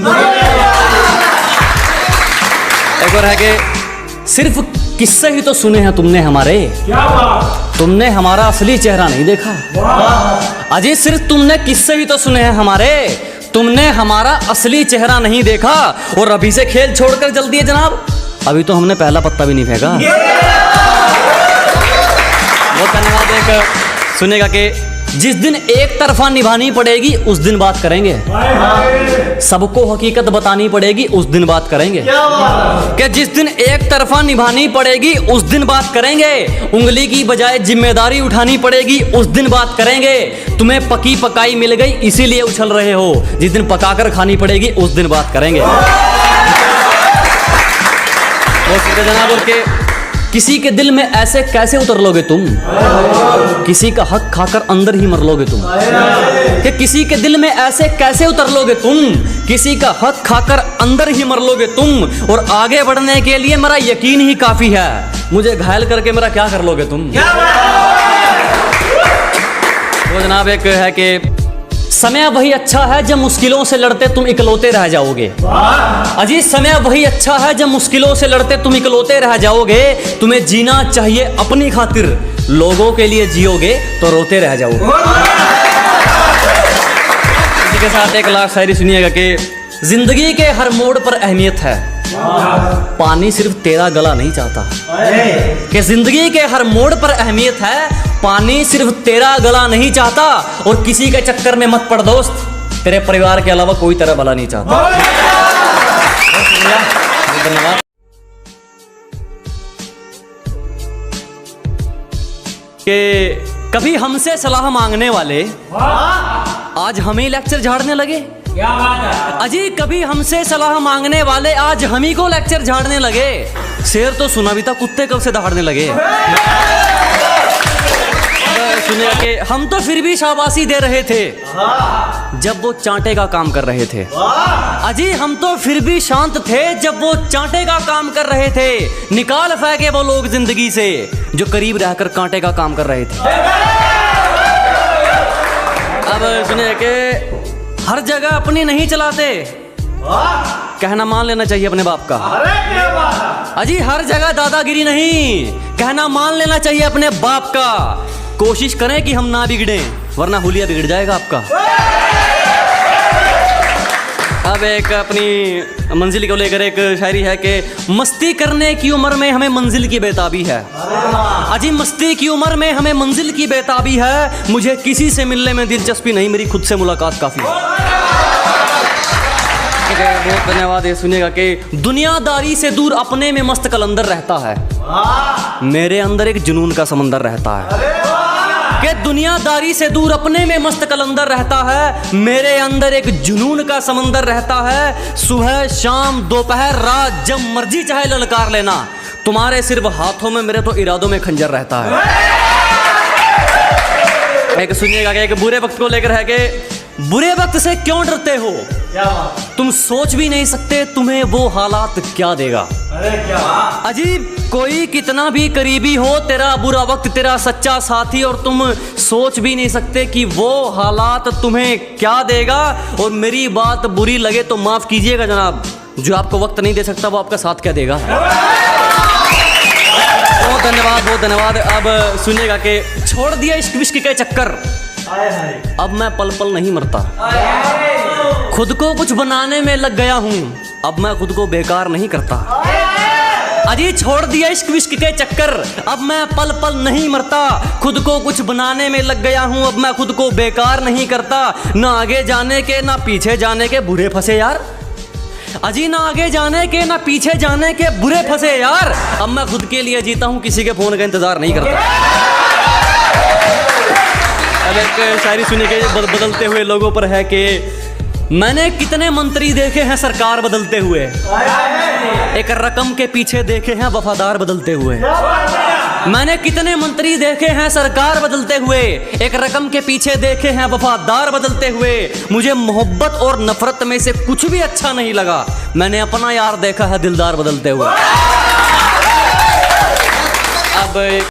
एक और है कि सिर्फ किस्से ही तो सुने हैं तुमने हमारे, तुमने हमारा असली चेहरा नहीं देखा। अजी सिर्फ तुमने किस्से ही तो सुने हैं हमारे, तुमने हमारा असली चेहरा नहीं देखा। और अभी से खेल छोड़कर जल्दी है जनाब, अभी तो हमने पहला पत्ता भी नहीं फेंका। बहुत धन्यवाद। एक सुनेगा कि जिस दिन एक तरफा निभानी पड़ेगी उस दिन बात करेंगे, सबको हकीकत बतानी पड़ेगी उस दिन बात करेंगे। कि जिस दिन एक तरफा निभानी पड़ेगी उस दिन बात करेंगे, उंगली की बजाय जिम्मेदारी उठानी पड़ेगी उस दिन बात करेंगे। तुम्हें पकी पकाई मिल गई इसीलिए उछल रहे हो, जिस दिन पकाकर खानी पड़ेगी उस दिन बात करेंगे। जनाब और के किसी के दिल में ऐसे कैसे उतर लोगे तुम, किसी का हक खाकर अंदर ही मर लोगे तुम। कि किसी के दिल में ऐसे कैसे उतर लोगे तुम, किसी का हक खाकर अंदर ही मर लोगे तुम। और आगे बढ़ने के लिए मेरा यकीन ही काफी है, मुझे घायल करके मेरा क्या कर लोगे तुम। वो जनाब एक है कि समय वही अच्छा है जब मुश्किलों से लड़ते तुम इकलौते रह जाओगे। अजी समय वही अच्छा है जब मुश्किलों से लड़ते तुम इकलौते रह जाओगे। तुम्हें जीना चाहिए अपनी खातिर, लोगों के लिए जियोगे तो रोते रह जाओगे। इसी के साथ एक लास्ट शायरी सुनिएगा कि जिंदगी के हर मोड़ पर अहमियत है, पानी सिर्फ तेरा गला नहीं चाहता। कि जिंदगी के हर मोड़ पर अहमियत है, पानी सिर्फ तेरा गला नहीं चाहता। और किसी के चक्कर में मत पड़ दोस्त, तेरे परिवार के अलावा कोई तेरा भला नहीं चाहता। धन्यवाद। कि कभी हमसे सलाह मांगने वाले आज हमें लेक्चर झाड़ने लगे। क्या बात है अजी, कभी हमसे सलाह मांगने वाले आज हम ही को लेक्चर झाड़ने लगे। शेर तो सुना भी था, कुत्ते कब से दहाड़ने लगे। सुने कि हम तो फिर भी शाबाशी दे रहे थे जब वो चांटे का काम कर रहे थे। अजी हम तो फिर भी शांत थे जब वो चांटे का काम कर रहे थे। निकाल फेंके वो लोग जिंदगी से जो करीब रहकर कांटे का काम कर रहे थे। अब सुने कि हर जगह अपनी नहीं चलाते, कहना मान लेना चाहिए अपने बाप का। अजी हर जगह दादागिरी नहीं, कहना मान लेना चाहिए अपने बाप का। कोशिश करें कि हम ना बिगड़े, वरना हुलिया बिगड़ जाएगा आपका। अब एक अपनी मंजिल को लेकर एक शायरी है कि मस्ती करने की उम्र में हमें मंजिल की बेताबी है। अजी मस्ती की उम्र में हमें मंजिल की बेताबी है। मुझे किसी से मिलने में दिलचस्पी नहीं, मेरी खुद से मुलाकात काफी है। बहुत धन्यवाद। ये सुनिएगा कि दुनियादारी से दूर अपने में मस्त कलंदर रहता है, मेरे अंदर एक जुनून का समंदर रहता है। कि दुनियादारी से दूर अपने में मस्त कलंदर रहता है, मेरे अंदर एक जुनून का समंदर रहता है। सुबह शाम दोपहर रात जब मर्जी चाहे ललकार लेना, तुम्हारे सिर्फ हाथों में मेरे तो इरादों में खंजर रहता है। एक सुनिएगा कि एक बुरे वक्त को लेकर है कि बुरे वक्त से क्यों डरते हो, तुम सोच भी नहीं सकते तुम्हें वो हालात क्या देगा। अरे क्या अजीब, कोई कितना भी करीबी हो, तेरा बुरा वक्त तेरा सच्चा साथी, और तुम सोच भी नहीं सकते कि वो हालात तुम्हें क्या देगा। और मेरी बात बुरी लगे तो माफ कीजिएगा जनाब, जो आपको वक्त नहीं दे सकता वो आपका साथ क्या देगा। बहुत धन्यवाद, बहुत धन्यवाद। अब सुनिएगा कि छोड़ दिया इश्क विश्क के चक्कर, अब मैं पल पल नहीं मरता। खुद को कुछ बनाने में लग गया हूँ, अब मैं खुद को बेकार नहीं करता। अजी छोड़ दिया इश्क विश्क के चक्कर, अब मैं पल पल नहीं मरता। खुद को कुछ बनाने में लग गया हूँ, अब मैं खुद को बेकार नहीं करता। ना आगे जाने के ना पीछे जाने के बुरे फंसे यार। अजी ना आगे जाने के ना पीछे जाने के बुरे फंसे यार। अब मैं खुद के लिए जीता हूँ, किसी के फोन का इंतजार नहीं करता। अब एक शायरी सुनिए कि बदलते हुए लोगों पर है कि मैंने कितने मंत्री देखे हैं सरकार बदलते हुए, एक रकम के पीछे देखे हैं वफादार बदलते हुए। मैंने कितने मंत्री देखे हैं सरकार बदलते हुए, एक रकम के पीछे देखे हैं वफादार बदलते हुए। मुझे मोहब्बत और नफरत में से कुछ भी अच्छा नहीं लगा, मैंने अपना यार देखा है दिलदार बदलते हुए। अब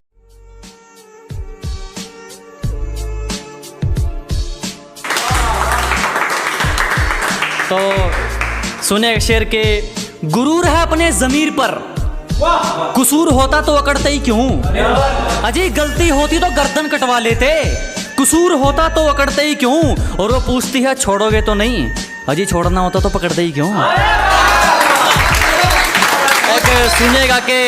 तो सुने शेर के गुरूर है अपने जमीर पर, कसूर होता तो अकड़ते ही क्यों। अजी गलती होती तो गर्दन कटवा लेते, कसूर होता तो अकड़ते ही क्यों। और वो पूछती है छोड़ोगे तो नहीं, अजी छोड़ना होता तो पकड़ते ही क्यों। एक सुनेगा कि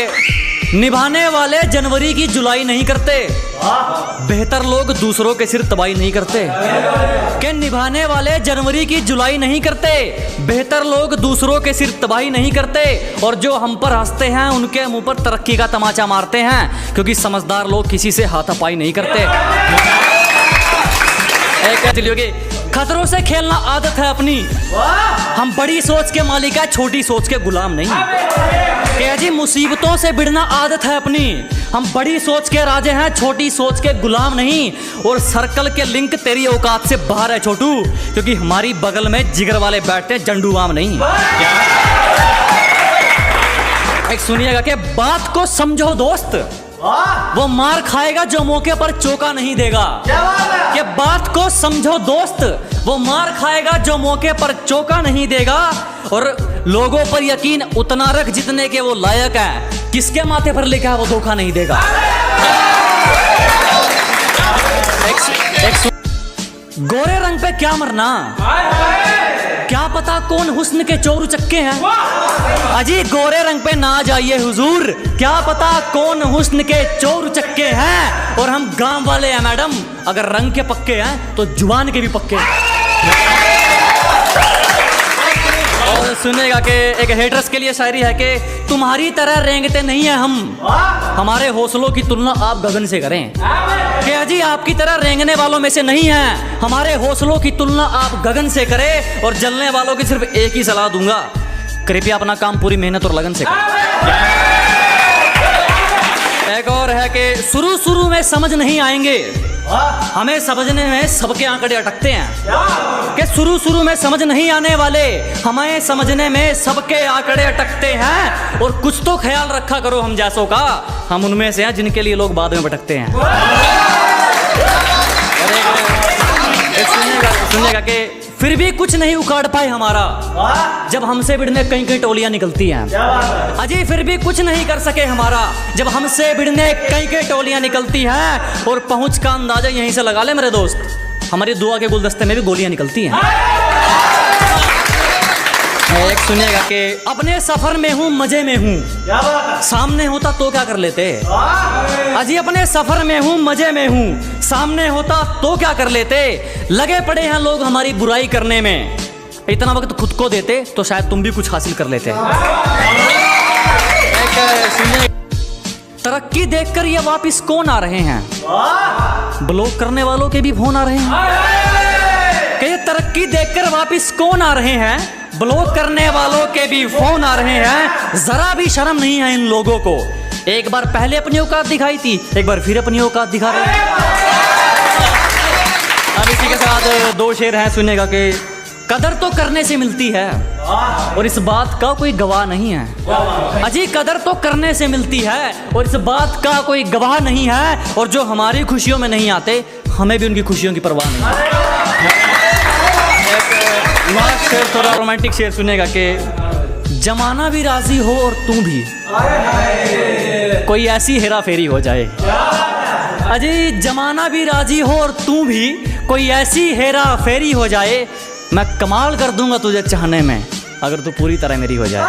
निभाने वाले जनवरी की जुलाई नहीं करते, बेहतर लोग दूसरों के सिर तबाही नहीं करते। कि निभाने वाले जनवरी की जुलाई नहीं करते, बेहतर लोग दूसरों के सिर तबाही नहीं करते। और जो हम पर हंसते हैं उनके मुंह पर तरक्की का तमाचा मारते हैं, क्योंकि समझदार लोग किसी से हाथापाई नहीं करते। खतरों से खेलना आदत है अपनी, हम बड़ी सोच के मालिक है, छोटी सोच के गुलाम नहीं। क्या जी मुसीबतों से भिड़ना आदत है अपनी, हम बड़ी सोच के राजे हैं, छोटी सोच के गुलाम नहीं। और सर्कल के लिंक तेरी औकात से बाहर है छोटू, क्योंकि हमारी बगल में जिगर वाले बैठते हैं, जंडूबाम नहीं। एक सुनिएगा कि बात को समझो दोस्त, वो मार खाएगा जो मौके पर चौका नहीं देगा। कि बात को समझो दोस्त, वो मार खाएगा जो मौके पर चौका नहीं देगा। और लोगों पर यकीन उतना रख जितने के वो लायक है, किसके माथे पर लिखा है वो धोखा नहीं देगा। गोरे रंग पे क्या मरना, क्या पता कौन हुस्न के चोर चक्के हैं। अजी गोरे रंग पे ना जाइए हुजूर, क्या पता कौन हुस्न के चोर चक्के हैं। और हम गांव वाले हैं मैडम, अगर रंग के पक्के हैं तो जुबान के भी पक्के हैं। और सुनेगा कि एक हेटर्स के लिए शायरी है कि तुम्हारी तरह रेंगते नहीं है हम, हमारे हौसलों की तुलना आप गगन से करें। क्या जी आपकी तरह रेंगने वालों में से नहीं है, हमारे हौसलों की तुलना आप गगन से करें। और जलने वालों की सिर्फ एक ही सलाह दूंगा, कृपया अपना काम पूरी मेहनत और लगन से करें। एक और है कि शुरू में समझ नहीं आएंगे, हमें समझने में सबके आंकड़े अटकते हैं। कि शुरू में समझ नहीं आने वाले, हमें समझने में सबके आंकड़े अटकते हैं। और कुछ तो ख्याल रखा करो हम जैसों का, हम उनमें से हैं जिनके लिए लोग बाद में भटकते हैं। सुनिएगा कि फिर भी कुछ नहीं उखाड़ पाए हमारा, जब हमसे भिड़ने कई टोलियां निकलती हैं। अजी फिर भी कुछ नहीं कर सके हमारा, जब हमसे भिड़ने कई टोलियां निकलती हैं। और पहुंच का अंदाजा यहीं से लगा ले मेरे दोस्त, हमारी दुआ के गुलदस्ते में भी गोलियां निकलती हैं। एक सुनिएगा कि अपने सफर में हूँ मजे में हूँ, सामने होता तो क्या कर लेते। अजी अपने सफर में हूँ मजे में हूँ, सामने होता तो क्या कर लेते। लगे पड़े हैं लोग हमारी बुराई करने में, इतना वक्त खुद को देते तो शायद तुम भी कुछ हासिल कर लेते। तरक्की देखकर ये वापिस कौन आ रहे हैं, ब्लॉक करने वालों के भी फोन आ रहे हैं। कि ये तरक्की देखकर वापिस कौन आ रहे हैं, ब्लॉक करने वालों के भी फोन आ रहे हैं। जरा भी शर्म नहीं है इन लोगों को, एक बार पहले अपनी औकात दिखाई थी, एक बार फिर अपनी औकात दिखा रहे हैं। अब इसी के साथ दो शेर हैं, सुनेगा कि कदर तो करने से मिलती है और इस बात का कोई गवाह नहीं है। अजी कदर तो करने से मिलती है और इस बात का कोई गवाह नहीं है। और जो हमारी खुशियों में नहीं आते, हमें भी उनकी खुशियों की परवाह नहीं है। शेर थोड़ा रोमांटिक शेर सुनेगा कि जमाना भी राजी हो और तू भी, कोई ऐसी हेरा फेरी हो जाए। अजी जमाना भी राजी हो और तू भी, कोई ऐसी हेरा फेरी हो जाए। मैं कमाल कर दूंगा तुझे चाहने में, अगर तू पूरी तरह मेरी हो जाए।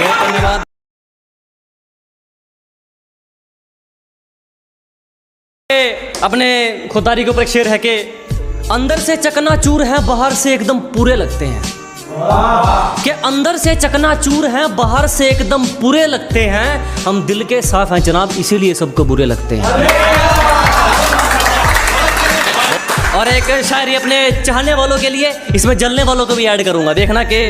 बहुत धन्यवाद। अपने खुदारी के ऊपर एक शेर है कि अंदर से चकनाचूर है, बाहर से एकदम पूरे लगते हैं। कि अंदर से चकनाचूर हैं, बाहर से एकदम पूरे लगते हैं। हम दिल के साफ हैं जनाब, इसीलिए सबको बुरे लगते हैं। और एक शायरी अपने चाहने वालों के लिए, इसमें जलने वालों को भी ऐड करूंगा। देखना कि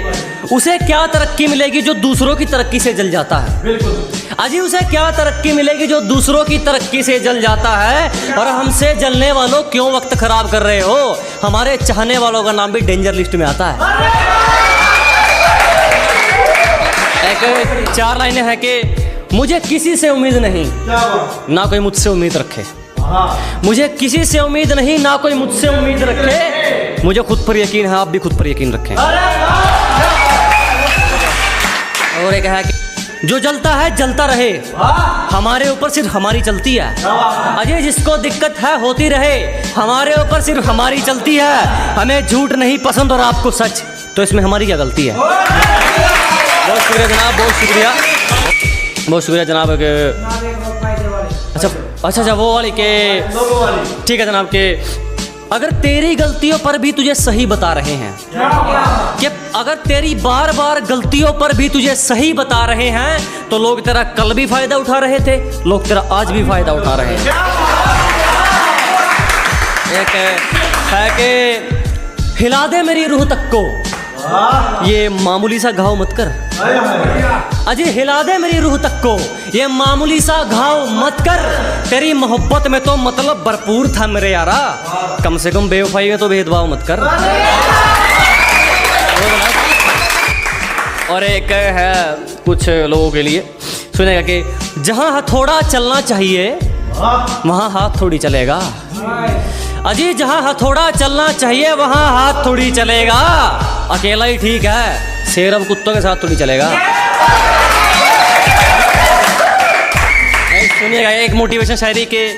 उसे क्या तरक्की मिलेगी जो दूसरों की तरक्की से जल जाता है। बिल्कुल अजी उसे क्या तरक्की मिलेगी जो दूसरों की तरक्की से जल जाता है। और हमसे जलने वालों क्यों वक्त खराब कर रहे हो, हमारे चाहने वालों का नाम भी डेंजर लिस्ट में आता है। एक 4 लाइनें हैं कि मुझे किसी से उम्मीद नहीं, ना कोई मुझसे उम्मीद रखे। मुझे किसी से उम्मीद नहीं, ना कोई मुझसे उम्मीद रखे। मुझे खुद पर यकीन है, आप भी खुद पर यकीन रखें। और एक है कि जो जलता है जलता रहे, हमारे ऊपर सिर्फ हमारी चलती है। अजय जिसको दिक्कत है होती रहे, हमारे ऊपर सिर्फ हमारी चलती है। हमें झूठ नहीं पसंद और आपको सच, तो इसमें हमारी क्या गलती है। बहुत शुक्रिया जनाब, बहुत शुक्रिया, बहुत शुक्रिया जनाब के। अच्छा वो वाली के, ठीक है जनाब के, अगर तेरी गलतियों पर भी तुझे सही बता रहे हैं, कि अगर तेरी बार बार गलतियों पर भी तुझे सही बता रहे हैं, तो लोग तेरा कल भी फायदा उठा रहे थे, लोग तेरा आज भी फायदा उठा रहे हैं। एक है कि हिला दे मेरी रूह तक को, ये मामूली सा घाव मत कर। अजी हिला दे मेरी रूह तक को, ये मामूली सा घाव मत कर। तेरी मोहब्बत में तो मतलब भरपूर था मेरे यारा, कम से कम बेवफाई में तो भेदभाव मत कर। और एक है कुछ लोगों के लिए, सुनेगा कि जहां हथौड़ा चलना चाहिए वहां हाथ थोड़ी चलेगा। अजी जहां हथौड़ा चलना चाहिए वहां हाथ थोड़ी चलेगा। अकेला ही ठीक है, शेर अब कुत्तों के साथ थोड़ी चलेगा। सुनिएगा एक मोटिवेशन शायरी के,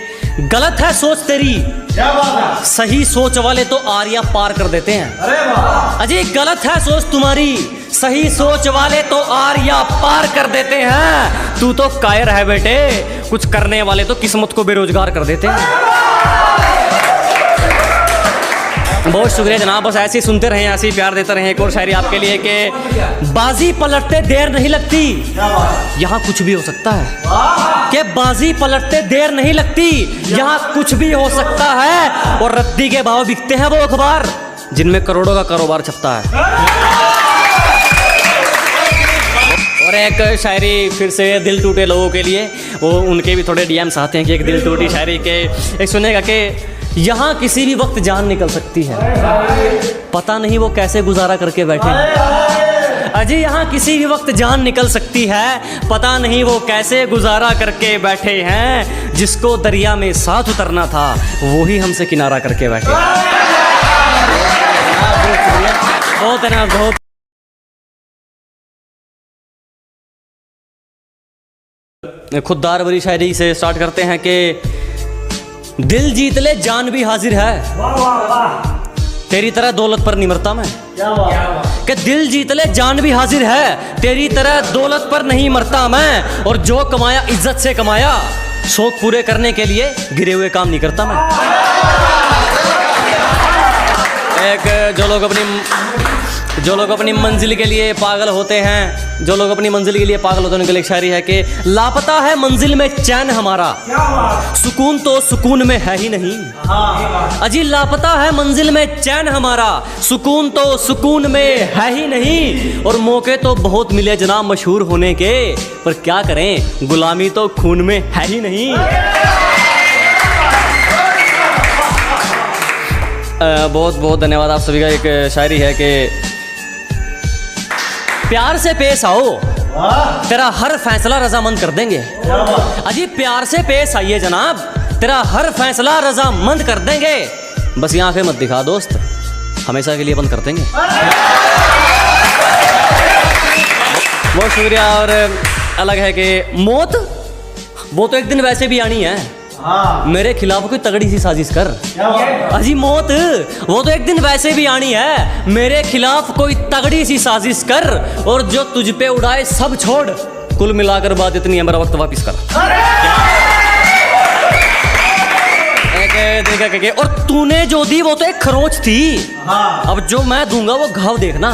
गलत है सोच तेरी, क्या बात है, सही सोच वाले तो आरिया पार कर देते हैं। अरे वाह। अजी गलत है सोच तुम्हारी, सही सोच वाले तो आरिया पार कर देते हैं। तू तो कायर है बेटे, कुछ करने वाले तो किस्मत को बेरोजगार कर देते हैं। बहुत शुक्रिया जनाब, बस ऐसे ही सुनते रहें, ऐसे ही प्यार देते रहें। एक और शायरी आपके लिए कि बाजी पलटते देर नहीं लगती, यहाँ कुछ भी हो सकता है। कि बाजी पलटते देर नहीं लगती, यहाँ कुछ भी हो सकता है। और रद्दी के भाव बिकते हैं वो अखबार जिनमें करोड़ों का कारोबार छपता है। और एक शायरी फिर से दिल टूटे लोगों के लिए, वो उनके भी थोड़े डीएम्स आते हैं कि एक दिल टूटी शायरी के। एक सुनेगा कि यहाँ किसी भी वक्त जान निकल सकती है, पता नहीं वो कैसे गुजारा करके बैठे हैं। अजी यहाँ किसी भी वक्त जान निकल सकती है, पता नहीं वो कैसे गुजारा करके बैठे हैं। जिसको दरिया में साथ उतरना था वो ही हमसे किनारा करके बैठे। बहुत है ना, बहुत। खुददार भरी शायरी से स्टार्ट करते हैं कि दिल जीत ले जान भी हाजिर है, तेरी तरह दौलत पर नहीं मरता मैं। कि दिल जीत ले जान भी हाजिर है, तेरी तरह दौलत पर नहीं मरता मैं। और जो कमाया इज्जत से कमाया, शौक पूरे करने के लिए गिरे हुए काम नहीं करता मैं। एक जो लोग अपनी मंजिल के लिए पागल होते हैं, जो लोग अपनी मंजिल के लिए पागल होते हैं, उनके लिए एक शायरी है कि लापता है मंजिल में चैन हमारा, सुकून तो सुकून में है ही नहीं। अजी लापता है मंजिल में चैन हमारा, सुकून तो सुकून में है ही नहीं। और मौके तो बहुत मिले जनाब मशहूर होने के, पर क्या करें गुलामी तो खून में है ही नहीं। बहुत बहुत धन्यवाद आप सभी का। एक शायरी है कि प्यार से पेश आओ, तेरा हर फैसला रजामंद कर देंगे। अजी प्यार से पेश आइए जनाब, तेरा हर फैसला रजामंद कर देंगे। बस ये आंखें मत दिखा दोस्त, हमेशा के लिए बंद कर देंगे। बहुत शुक्रिया। और अलग है कि मौत वो तो एक दिन वैसे भी आनी है, मेरे खिलाफ कोई तगड़ी सी साजिश कर। अजी मौत वो तो एक दिन वैसे भी आनी है, मेरे खिलाफ कोई तगड़ी सी साजिश कर। और जो तुझ पे उड़ाए सब छोड़, कुल मिलाकर बात इतनी है मेरा वक्त वापिस कर। और तूने जो दी वो तो एक खरोच थी, अब जो मैं दूंगा वो घाव देखना।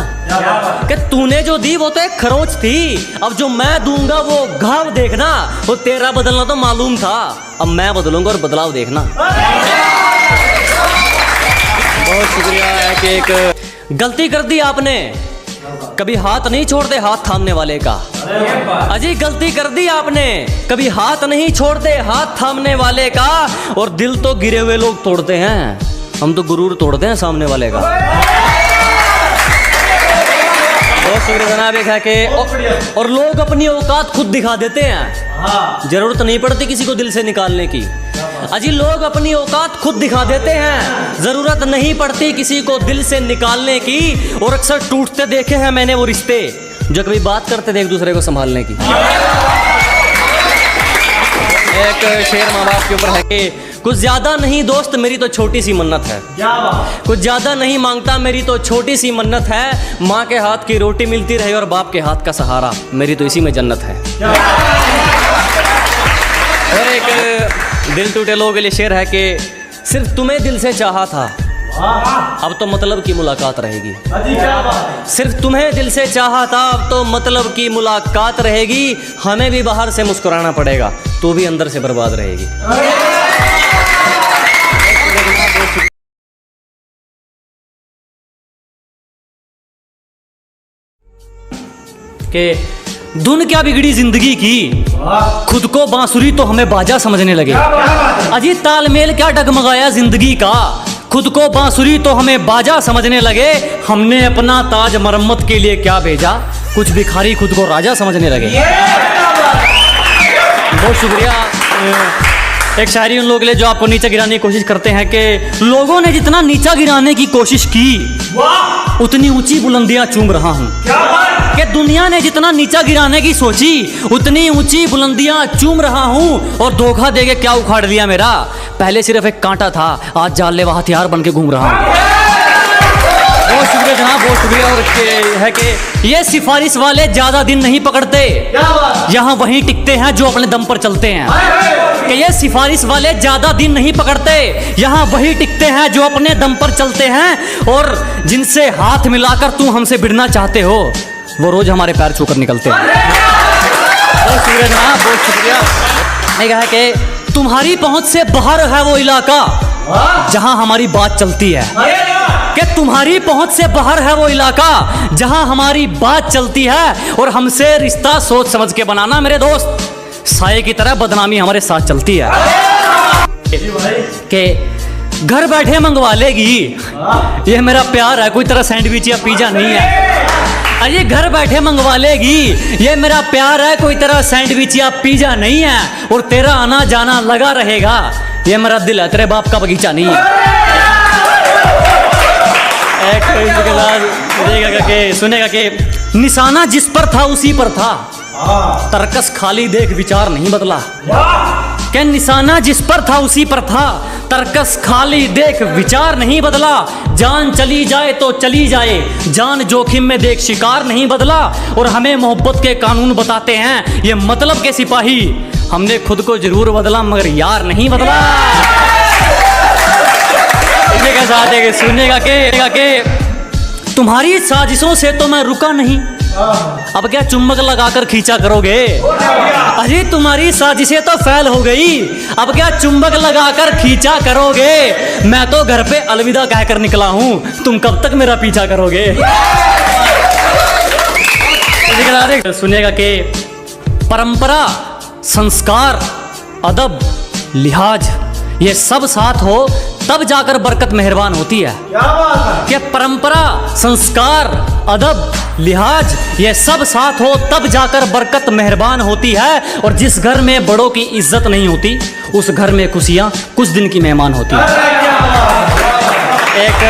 कि तूने जो दी वो तो एक खरोच थी, अब जो मैं दूंगा वो घाव देखना। वो तेरा बदलना तो मालूम था, अब मैं बदलूंगा और बदलाव देखना। बहुत शुक्रिया। कि एक गलती कर दी आपने, कभी हाथ नहीं छोड़ते हाथ थामने वाले का। अजी गलती कर दी आपने, कभी हाथ नहीं छोड़ते हाथ थामने वाले का। और दिल तो गिरे हुए लोग तोड़ते हैं, हम तो गुरूर तोड़ते हैं सामने वाले का। बहुत शुक्रिया जनाब। एक है कि और लोग अपनी औकात खुद दिखा देते हैं, जरूरत नहीं पड़ती किसी को दिल से निकालने की। अजी लोग अपनी औकात खुद दिखा देते हैं, जरूरत नहीं पड़ती किसी को दिल से निकालने की। और अक्सर टूटते देखे हैं मैंने वो रिश्ते, जो कभी बात करते थे एक दूसरे को संभालने की। एक शेर माँ बाप के ऊपर है कि कुछ ज्यादा नहीं दोस्त मेरी तो छोटी सी मन्नत है, कुछ ज्यादा नहीं मांगता मेरी तो छोटी सी मन्नत है, माँ के हाथ की रोटी मिलती रहे और बाप के हाथ का सहारा, मेरी तो इसी में जन्नत है। और एक दिल टूटे लोगों के लिए शेर है कि सिर्फ तुम्हें दिल से चाहा था, अब तो मतलब की मुलाकात रहेगी। सिर्फ तुम्हें दिल से चाहा था, अब तो मतलब की मुलाकात रहेगी। हमें भी बाहर से मुस्कुराना पड़ेगा, तो भी अंदर से बर्बाद रहेगी। कि धुन क्या बिगड़ी जिंदगी की, खुद को बांसुरी तो हमें बाजा समझने लगे। अजी तालमेल क्या डगमगाया जिंदगी का, खुद को बांसुरी तो हमें बाजा समझने लगे। हमने अपना ताज मरम्मत के लिए क्या भेजा, कुछ भिखारी खुद को राजा समझने लगे। बहुत शुक्रिया। एक शायरी उन लोगों के लिए जो आपको नीचा गिराने की कोशिश करते हैं कि लोगों ने जितना नीचा गिराने की कोशिश की उतनी ऊंची बुलंदियां चूम रहा हूं। कि दुनिया ने जितना नीचा गिराने की सोची उतनी ऊंची बुलंदियां चूम रहा हूं। और धोखा देके क्या उखाड़ लिया मेरा, पहले सिर्फ एक कांटा था, आज जानलेवा हथियार बन के घूम रहा हूं। बहुत शुक्रिया जनाब, बहुत शुक्रिया। और है कि ये सिफारिश वाले ज्यादा दिन नहीं पकड़ते, यहाँ वहीं टिकते हैं जो अपने दम पर चलते हैं। कि ये सिफारिश वाले ज्यादा दिन नहीं पकड़ते, यहाँ वही टिकते हैं जो अपने दम पर चलते हैं। और जिनसे हाथ मिलाकर तुम हमसे भिड़ना चाहते हो, वो रोज हमारे पैर छूकर निकलते हैं। बहुत शुक्रिया जनाब, बहुत शुक्रिया। मैं कहा कि तुम्हारी पहुंच से बाहर है वो इलाका जहां हमारी बात चलती है। कि तुम्हारी पहुंच से बाहर है वो इलाका जहां हमारी बात चलती है। और हमसे रिश्ता सोच समझ के बनाना मेरे दोस्त, साये की तरह बदनामी हमारे साथ चलती है। कि घर बैठे मंगवा लेगी, ये मेरा प्यार है, कोई तरह सैंडविच या पिज्जा नहीं है। अरे घर बैठे मंगवा लेगी, ये मेरा प्यार है, कोई तरह सैंडविच या पिज्जा नहीं है। और तेरा आना जाना लगा रहेगा, ये मेरा दिल है, तेरे बाप का बगीचा नहीं है। एक इसके बाद सुनेगा कि निशाना जिस पर था उसी पर था, तरकस खाली देख विचार नहीं बदला। क्या निशाना जिस पर था उसी पर था, तरकस खाली देख विचार नहीं बदला। जान चली जाए तो चली जाए, जान जोखिम में देख शिकार नहीं बदला। और हमें मोहब्बत के कानून बताते हैं ये मतलब के सिपाही, हमने खुद को जरूर बदला मगर यार नहीं बदला। इसी के साथ सुनेगा के तुम्हारी साजिशों से तो मैं रुका नहीं, अब क्या चुम्बक लगाकर खींचा करोगे। अरे तुम्हारी साजिशें तो फैल हो गई, अब क्या चुम्बक लगाकर खींचा करोगे। मैं तो घर पे अलविदा कहकर निकला हूं, तुम कब तक मेरा पीछा करोगे। सुनिएगा कि परंपरा, संस्कार, अदब, लिहाज ये सब साथ हो तब जाकर बरकत मेहरबान होती है। क्या परंपरा, संस्कार, अदब, लिहाज ये सब साथ हो तब जाकर बरकत मेहरबान होती है। और जिस घर में बड़ों की इज्जत नहीं होती उस घर में खुशियां कुछ दिन की मेहमान होती है। एक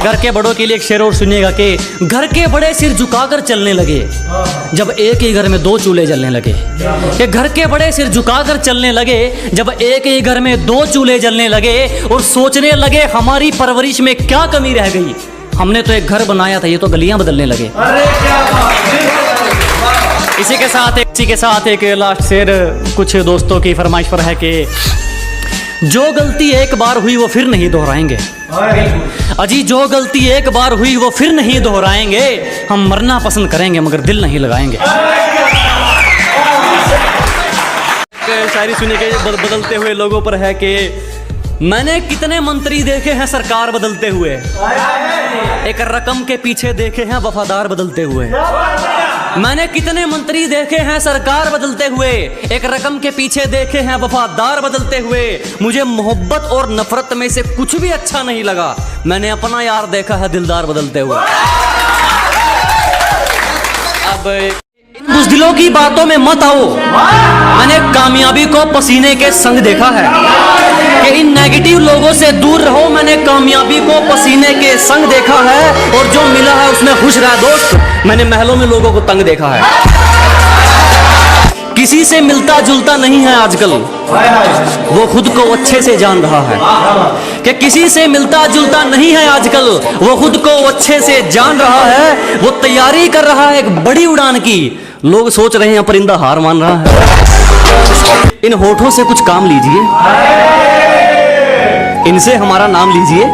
घर के बड़ों के लिए एक शेर और सुनिएगा कि घर के बड़े सिर झुकाकर चलने लगे जब एक ही घर में दो चूल्हे जलने लगे। कि घर के बड़े सिर झुकाकर चलने लगे जब एक ही घर में दो चूल्हे जलने लगे। और सोचने लगे हमारी परवरिश में क्या कमी रह गई, हमने तो एक घर बनाया था, ये तो गलियां बदलने लगे। इसी के साथ एक लास्ट शेर कुछ दोस्तों की फरमाइश पर है कि जो गलती एक बार हुई वो फिर नहीं दोहराएंगे। अजी जो गलती एक बार हुई वो फिर नहीं दोहराएंगे, हम मरना पसंद करेंगे मगर दिल नहीं लगाएंगे। शायरी सुने के बदलते हुए लोगों पर है कि मैंने कितने मंत्री देखे हैं सरकार बदलते हुए, एक रकम के पीछे देखे हैं वफादार बदलते हुए। मैंने कितने मंत्री देखे हैं सरकार बदलते हुए, एक रकम के पीछे देखे हैं वफादार बदलते हुए। मुझे मोहब्बत और नफरत में से कुछ भी अच्छा नहीं लगा, मैंने अपना यार देखा है दिलदार बदलते हुए। अब बुज़दिलों की बातों में मत आओ, मैंने कामयाबी को पसीने के संग देखा है। कि इन नेगेटिव लोगों से दूर रहो, मैंने कामयाबी को पसीने के संग देखा है। और जो मिला है उसमें खुश रहा दोस्त, मैंने महलों में लोगों को तंग देखा है। किसी से मिलता जुलता नहीं है आजकल, वो खुद को अच्छे से जान रहा है। कि किसी से मिलता जुलता नहीं है आजकल, वो खुद को अच्छे से जान रहा है। वो तैयारी कर रहा है एक बड़ी उड़ान की, लोग सोच रहे हैं परिंदा हार मान रहा है। इन होठों से कुछ काम लीजिए, इनसे हमारा नाम लीजिए।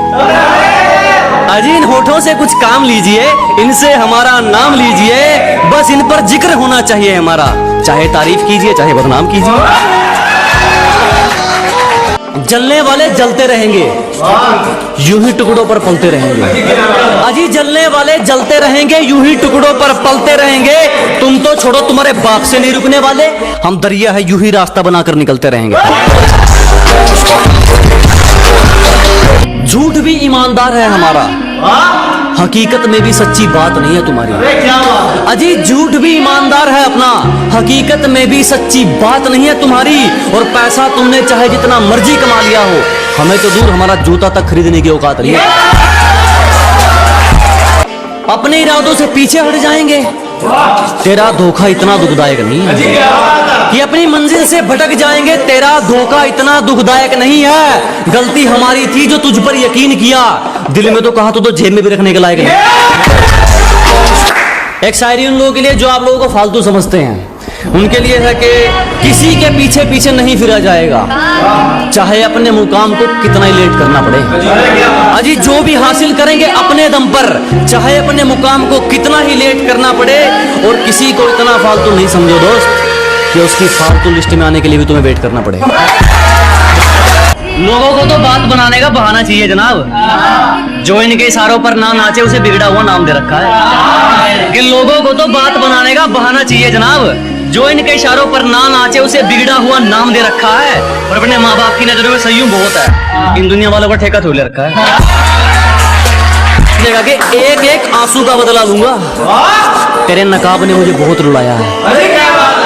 अजी इन होठों से कुछ काम लीजिए, इनसे हमारा नाम लीजिए। बस इन पर जिक्र होना चाहिए हमारा, चाहे तारीफ कीजिए चाहे बदनाम कीजिए। जलने वाले जलते रहेंगे, यूं ही टुकड़ों पर पलते रहेंगे। अजी जलने वाले जलते रहेंगे, यूं ही टुकड़ों पर पलते रहेंगे। तुम तो छोड़ो, तुम्हारे बाप से नहीं रुकने वाले, हम दरिया है यूं ही रास्ता बनाकर निकलते रहेंगे। झूठ भी ईमानदार है हमारा, हकीकत में भी सच्ची बात नहीं है तुम्हारी। अजी झूठ भी ईमानदार है अपना, हकीकत में भी सच्ची बात नहीं है तुम्हारी। और पैसा तुमने चाहे जितना मर्जी कमा लिया हो, हमें तो दूर हमारा जूता तक खरीदने की औकात नहीं है। अपने इरादों से पीछे हट जाएंगे, तेरा धोखा इतना दुखदायक नहीं है। कि अपनी मंजिल से भटक जाएंगे, तेरा धोखा इतना दुखदायक नहीं है। गलती हमारी थी जो तुझ पर यकीन किया, दिल में तो कहा तो जेब में भी रखने के लायक नहीं। एक शायरी उन लोगों के लिए जो आप लोगों को फालतू समझते हैं, उनके लिए है कि किसी के पीछे पीछे नहीं फिरा जाएगा, चाहे अपने मुकाम को कितना ही लेट करना पड़े। अजी जो भी हासिल करेंगे अपने दम पर, चाहे अपने मुकाम को कितना ही लेट करना पड़े। और किसी को इतना फालतू नहीं समझो दोस्त कि उसकी फालतू लिस्ट में आने के लिए भी तुम्हें वेट करना पड़े। लोगों को तो बात बनाने का बहाना चाहिए जनाब, जो इनके इशारों पर ना नाचे उसे बिगड़ा हुआ नाम दे रखा है। कि लोगों को तो बात बनाने का बहाना चाहिए जनाब, जो इनके इशारों पर ना नाचे उसे बिगड़ा हुआ नाम दे रखा है। और अपने माँ बाप की नजरों में संयम बहुत है, इन दुनिया वालों का ठेका थोड़े रखा है। देखा कि एक एक आंसू का बदला लूंगा, तेरे नकाब ने मुझे बहुत रुलाया है।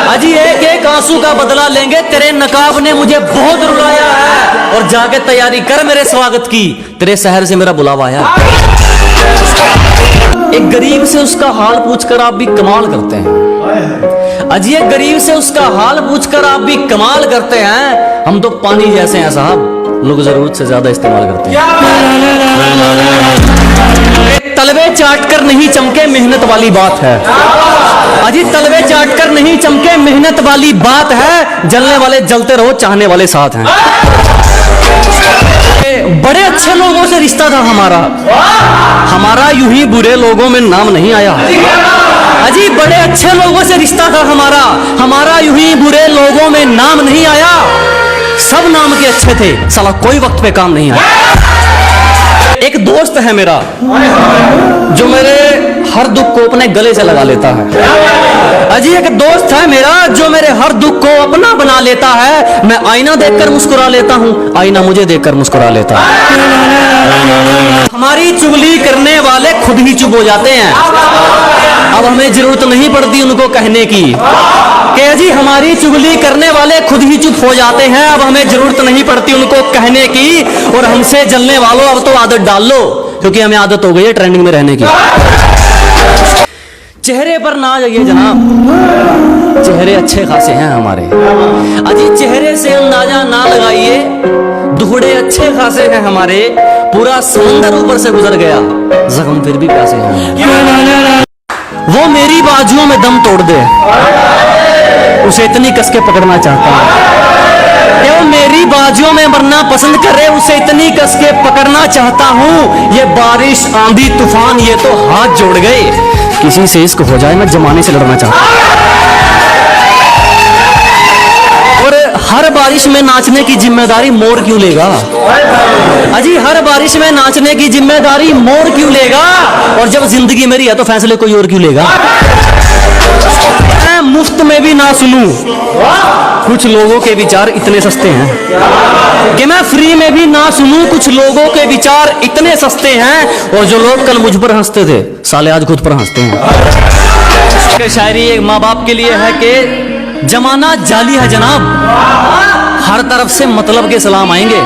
अजी एक एक आंसू का बदला लेंगे, तेरे नकाब ने मुझे बहुत रुलाया है। और जाके तैयारी कर मेरे स्वागत की, तेरे शहर से मेरा बुलावा आया। एक गरीब से उसका हाल पूछकर आप भी कमाल करते हैं। अजी एक गरीब से उसका हाल पूछकर आप भी कमाल करते हैं। हम तो पानी जैसे हैं साहब, लोग जरूरत से ज्यादा इस्तेमाल करते हैं। तलवे चाट कर नहीं चमके मेहनत वाली बात है। अजी तलवे चाट कर नहीं चमके मेहनत वाली बात है। जलने वाले जलते रहो, चाहने वाले साथ हैं। बड़े अच्छे लोगों से रिश्ता था हमारा यूं ही बुरे लोगों में नाम नहीं आया। अजी बड़े अच्छे लोगों से रिश्ता था हमारा यूं ही बुरे लोगों में नाम नहीं आया। सब नाम के अच्छे थे, साला कोई वक्त पे काम नहीं आया। एक दोस्त है मेरा जो मेरे हर दुख को अपने गले से लगा लेता है। अजी एक दोस्त है मेरा जो मेरे हर दुख को अपना बना लेता है। मैं आईना देखकर मुस्कुरा लेता हूँ, आईना मुझे देखकर मुस्कुरा लेता है। हमारी चुगली करने वाले खुद ही चुप हो जाते हैं, अब हमें जरूरत नहीं पड़ती उनको कहने की। कि अजी हमारी चुगली करने वाले खुद ही चुप हो जाते हैं, अब हमें जरूरत नहीं पड़ती उनको कहने की। और हमसे जलने वालों अब तो आदत डाल लो, क्योंकि हमें आदत हो गई है ट्रेंडिंग में रहने की। चेहरे पर ना जाइए जनाब, चेहरे अच्छे खासे हैं हमारे। अजी चेहरे से अंदाजा ना लगाइए, दुखड़े अच्छे खासे हैं हमारे। पूरा समंदर ऊपर से गुजर गया, जख्म फिर भी प्यासे हैं। वो मेरी बाजुओं में दम तोड़ दे, उसे इतनी कस के पकड़ना चाहता हूँ। वो मेरी बाजुओं में मरना पसंद करे, उसे इतनी कस के पकड़ना चाहता हूँ। ये बारिश आंधी तूफान ये तो हाथ जोड़ गए, किसी से इश्क हो जाए मैं जमाने से लड़ना चाहता हूँ। और हर बारिश में नाचने की जिम्मेदारी मोर क्यों लेगा? अजी हर बारिश में नाचने की जिम्मेदारी मोर क्यों लेगा? और जब जिंदगी मेरी है तो फैसले कोई और क्यों लेगा? मैं मुफ्त में भी ना सुनूं, कुछ लोगों के विचार इतने सस्ते हैं कि मैं फ्री में भी ना सुनूं। कुछ लोगों के विचार इतने सस्ते हैं, और जो लोग कल मुझ पर हंसते थे साले आज खुद पर हंसते हैं। शायरी एक माँ बाप के लिए है कि जमाना जाली है जनाब, हर तरफ से मतलब के सलाम आएंगे।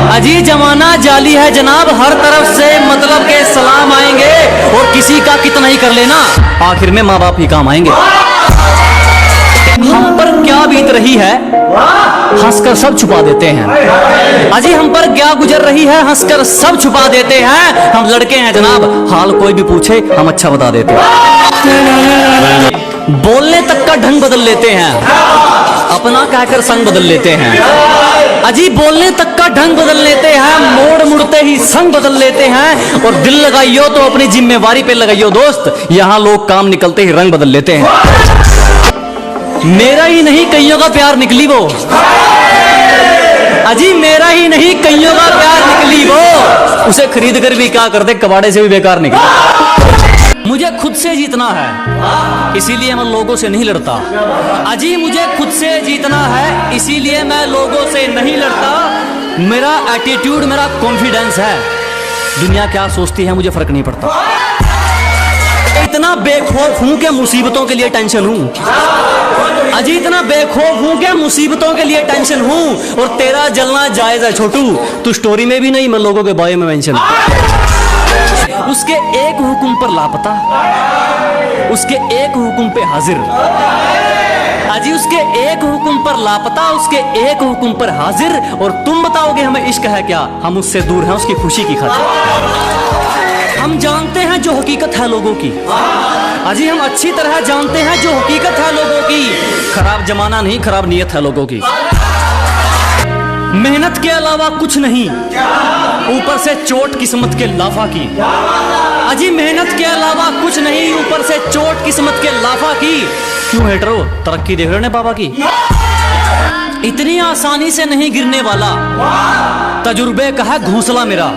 अजी जमाना जाली है जनाब, हर तरफ से मतलब के सलाम आएंगे। और किसी का कितना ही कर लेना, आखिर में माँ बाप ही काम आएंगे। हम पर क्या बीत रही है, हंसकर सब छुपा देते हैं। अजी हम पर क्या गुजर रही है, हंसकर सब छुपा देते हैं। हम लड़के हैं जनाब, हाल कोई भी पूछे हम अच्छा बता देते हैं। बोलने तक का ढंग बदल लेते हैं, अपना कहकर संग बदल लेते हैं। अजी बोलने तक का ढंग बदल लेते हैं, मोड़ मुड़ते ही संग बदल लेते हैं। और दिल लगाइयो तो अपनी जिम्मेवारी पे लगाइयो दोस्त, यहाँ लोग काम निकलते ही रंग बदल लेते हैं। मेरा ही नहीं कईयों का प्यार निकली वो, अजी मेरा ही नहीं कईयों का प्यार निकली वो, उसे खरीद कर भी क्या करते, कबाड़े से भी बेकार निकली। मुझे खुद से जीतना है, इसीलिए मैं लोगों से नहीं लड़ता। अजी मुझे खुद से जीतना है, इसीलिए मैं लोगों से नहीं लड़ता। मेरा एटीट्यूड, मेरा कॉन्फिडेंस है, दुनिया क्या सोचती है मुझे फर्क नहीं पड़ता। इतना बेखौफ हूं कि मुसीबतों के लिए टेंशन हूं। अजी इतना बेखौफ हूं कि मुसीबतों के लिए टेंशन हूं। और तेरा जलना जायज है छोटू, तू स्टोरी में भी नहीं, मैं लोगों के बारे में मेंशन। उसके एक हुक्म पर लापता, उसके एक हुक्म पे हाजिर। अजी उसके एक हुक्म पर लापता, उसके एक हुक्म पर हाजिर। और तुम बताओगे हमें इश्क है क्या, हम उससे दूर हैं उसकी खुशी की खातिर। हम जानते हैं जो हकीकत है लोगों की, अजी हम अच्छी तरह जानते हैं जो हकीकत है लोगों की। खराब जमाना नहीं, खराब नीयत है लोगों की। मेहनत के अलावा कुछ नहीं, ऊपर से चोट किस्मत के लाफा की। अजी मेहनत के अलावा कुछ नहीं, ऊपर से चोट किस्मत के लाफा की। क्यों हेटरो, तरक्की देख रहे ने बाबा की। इतनी आसानी से नहीं गिरने वाला, तजुर्बे का है घोंसला मेरा।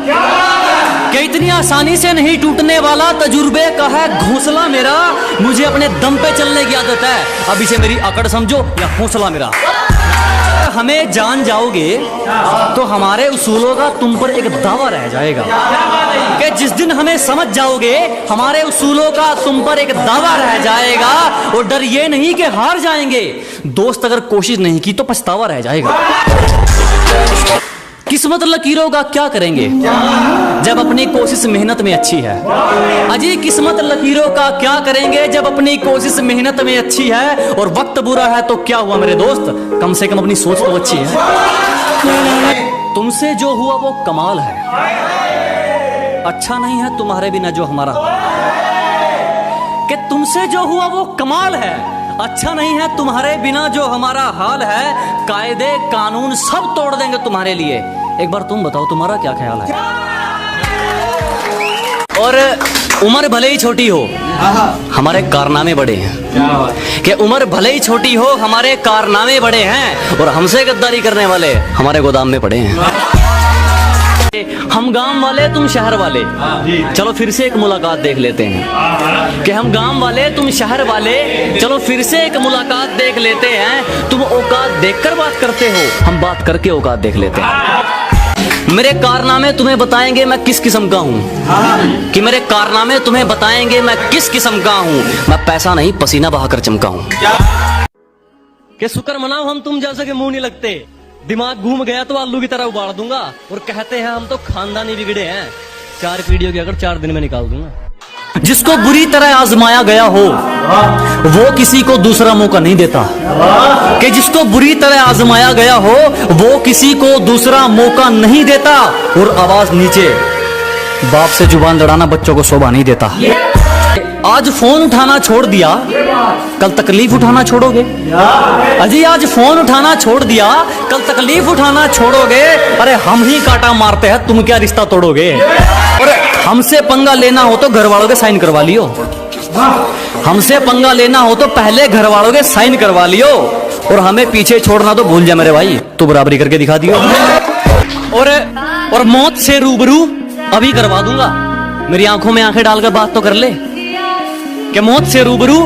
कि इतनी आसानी से नहीं टूटने वाला, तजुर्बे का है घोंसला मेरा। मुझे अपने दम पे चलने की आदत है, अब इसे मेरी अकड़ समझो या हौसला मेरा। हमें जान जाओगे तो हमारे उसूलों का तुम पर एक दावा रह जाएगा। कि जिस दिन हमें समझ जाओगे, हमारे उसूलों का तुम पर एक दावा रह जाएगा। और डर ये नहीं कि हार जाएंगे, दोस्त अगर कोशिश नहीं की तो पछतावा रह जाएगा। किस्मत लकीरों का क्या करेंगे जब अपनी कोशिश मेहनत में अच्छी है। अजी किस्मत लकीरों का क्या करेंगे जब अपनी कोशिश मेहनत में अच्छी है। और वक्त बुरा है तो क्या हुआ मेरे दोस्त, कम से कम अपनी सोच तो अच्छी है। तुमसे जो हुआ वो कमाल है, अच्छा नहीं है तुम्हारे बिना जो हमारा। कि तुमसे जो हुआ वो कमाल है, अच्छा नहीं है तुम्हारे बिना जो हमारा हाल है। कायदे कानून सब तोड़ देंगे तुम्हारे लिए। एक बार तुम बताओ तुम्हारा क्या ख्याल है। और उम्र भले ही छोटी हो, हमारे कारनामे बड़े हैं। कि उम्र भले ही छोटी हो, हमारे कारनामे बड़े हैं। और हमसे गद्दारी करने वाले हमारे गोदाम में पड़े हैं। हम गांव वाले तुम शहर वाले, चलो फिर से एक मुलाकात देख लेते हैं। कि हम गांव वाले तुम शहर वाले, चलो फिर से एक मुलाकात देख लेते हैं। तुम औकात देखकर बात करते हो, हम बात करके औकात देख लेते हैं। मेरे कारनामे तुम्हें बताएंगे मैं किस किस्म का हूँ। कि मेरे कारनामे तुम्हें बताएंगे मैं किस किस्म का हूँ। मैं पैसा नहीं पसीना बहाकर चमका हूँ। कि शुक्र मनाओ हम तुम जैसे के मुंह नहीं लगते। दिमाग घूम गया तो आलू की तरह उबाल दूंगा। और कहते हैं हम तो खानदानी बिगड़े हैं, 4 पीढ़ियों की अगर 4 दिन में निकाल दूंगा। जिसको बुरी तरह आजमाया गया हो वो किसी को दूसरा मौका नहीं देता। कि जिसको बुरी तरह आजमाया गया हो वो किसी को दूसरा मौका नहीं देता। और आवाज नीचे, बाप से जुबान लड़ाना बच्चों को शोभा नहीं देता। आज फोन उठाना छोड़ दिया, कल तकलीफ उठाना छोड़ोगे। अजी आज फोन उठाना छोड़ दिया, कल तकलीफ उठाना छोड़ोगे। अरे हम ही कांटा मारते हैं, तुम क्या रिश्ता तोड़ोगे। और हमसे पंगा लेना हो तो घर वालों के साइन करवा लियो। हमसे पंगा लेना हो तो पहले घर वालों के साइन करवा लियो। और हमें पीछे छोड़ना तो भूल जा मेरे भाई, तू बराबरी करके दिखा दियो। और मौत से रूबरू अभी करवा दूंगा, मेरी आंखों में आंखें डालकर बात तो कर ले। कि मौत से रूबरू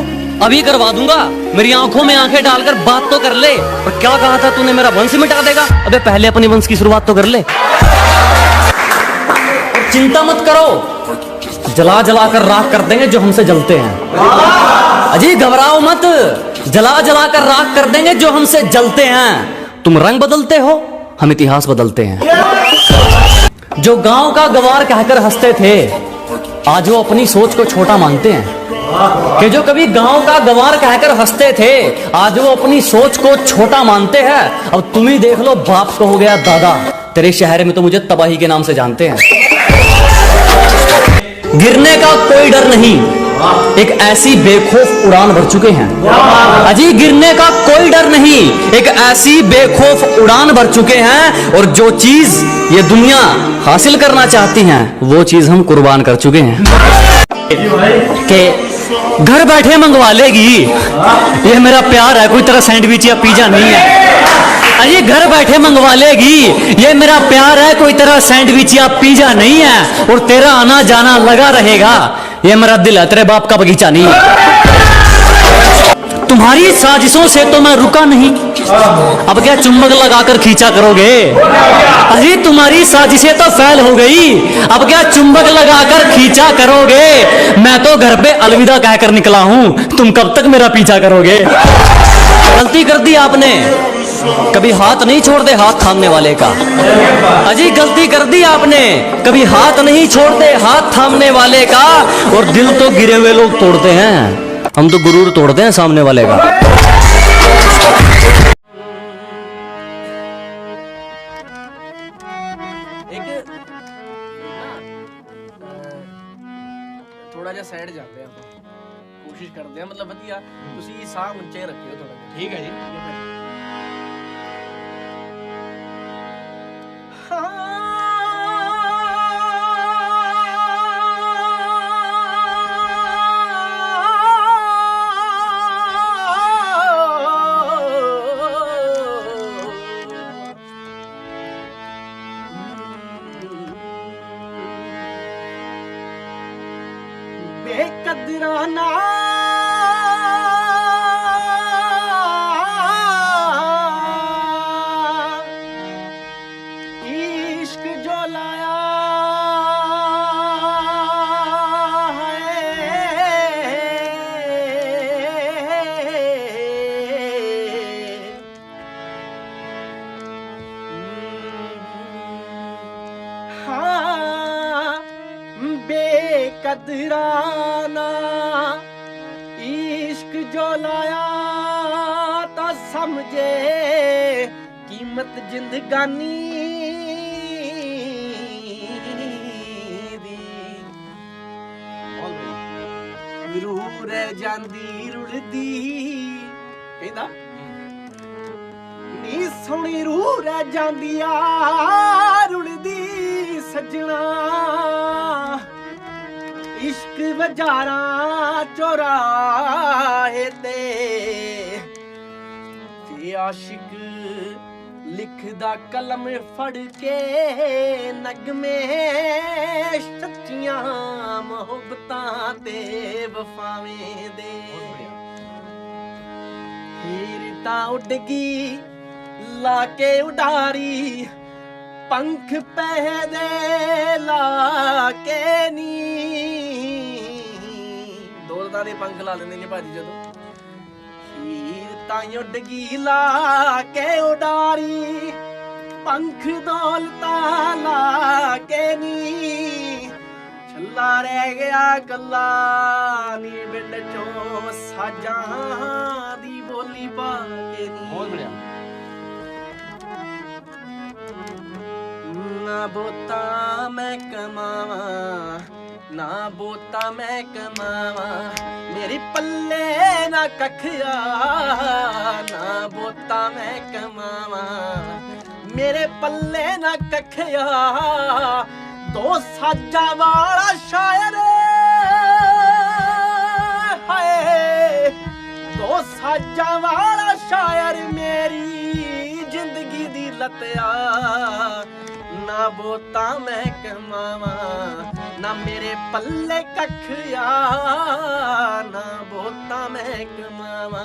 अभी करवा दूंगा, मेरी आंखों में आंखें डालकर बात तो कर ले। और क्या कहा था तूने, मेरा वंश मिटा देगा। अबे पहले अपनी वंश की शुरुआत तो कर ले। और चिंता मत करो, जला जला कर राख कर देंगे जो हमसे जलते हैं। अजी घबराओ मत, जला जला कर राख कर देंगे जो हमसे जलते हैं। तुम रंग बदलते हो, हम इतिहास बदलते हैं। जो गांव का गवार कहकर हंसते थे, आज वो अपनी सोच को छोटा मानते हैं। कि जो कभी गांव का गंवार कहकर हंसते थे, आज वो अपनी सोच को छोटा मानते हैं। अब तुम ही देख लो, बाप को हो गया दादा। तेरे शहर में तो मुझे तबाही के नाम से जानते हैं। गिरने का कोई डर नहीं, एक ऐसी बेखौफ उड़ान भर चुके हैं। अजी गिरने का कोई डर नहीं, एक ऐसी बेखौफ उड़ान भर चुके हैं। और जो चीज ये दुनिया हासिल करना चाहती है, वो चीज हम कुर्बान कर चुके हैं। कि घर बैठे मंगवा लेगी, ये मेरा प्यार है, कोई तरह सैंडविच या पिज्जा नहीं है। अरे घर बैठे मंगवा लेगी, ये मेरा प्यार है, कोई तरह सैंडविच या पिज्जा नहीं है। और तेरा आना जाना लगा रहेगा, ये मेरा दिल है, तेरे बाप का बगीचा नहीं है। तुम्हारी साजिशों से तो मैं रुका नहीं, अब क्या चुंबक लगाकर खींचा करोगे? अरे तुम्हारी साजिशें तो फैल हो गई, अब क्या चुंबक लगाकर खींचा करोगे? मैं तो घर पे अलविदा कहकर निकला हूं, तुम कब तक मेरा पीछा करोगे? गलती कर दी आपने, कभी हाथ नहीं छोड़ते हाथ थामने वाले का। अजी गलती कर दी आपने, कभी हाथ नहीं छोड़ते हाथ थामने वाले का। और दिल तो गिरे हुए लोग तोड़ते हैं, हम तो गुरूर तोड़ते हैं सामने वाले का। एक थोड़ा ਜਿਹਾ ਸਾਈਡ ਜਾਂਦੇ ਆ ਆਪਾਂ, ਕੋਸ਼ਿਸ਼ ਕਰਦੇ ਆ, ਮਤਲਬ ਵਧੀਆ ਤੁਸੀਂ ਸਾਹ ਉੱਚੇ ਰੱਖਿਓ ਥੋੜਾ ਜਿਹਾ। ਠੀਕ ਹੈ ਜੀ। बेकदरा ना इश्क जो लाया है, हाँ बेकदराना इश्क जो लाया तो समझे कीमत जिंदगानी दी। रूह रह जांदी रुड़दी, कहंदा नी सोहनी रूह रह जांदी आ रुड़दी सजना। इश्क वजारा चौराहे ते आशिक लिखदा कलम फड़ के नगमे सच्चियां मोहब्बतां ते वफावें दे। हीर तां उडगी लाके उडारी, पंख पहदे लाके नी। दौलतां दे पंख ला लेंदे ने भाजी जदों। हीर तां उडगी लाके उडारी, पंख दौलतां लाके नी। छल्ला रह गया कल्ला नी बिंड चों साजां दी बोली पा के नी। बहुत बढ़िया। ना बोता मैं कमावा, ना बोता मैं कमावा, मेरी पल्ले ना कखिया। ना बोता मैं कमावा, मेरे पल्ले ना कखिया। दो साजा वाला शायर हाय, दो साजा वाला शायर मेरी जिंदगी दी लतिया। ना बोता मैं कमावा, ना मेरे पल्ले कखिया। ना बोता मैं कमावा,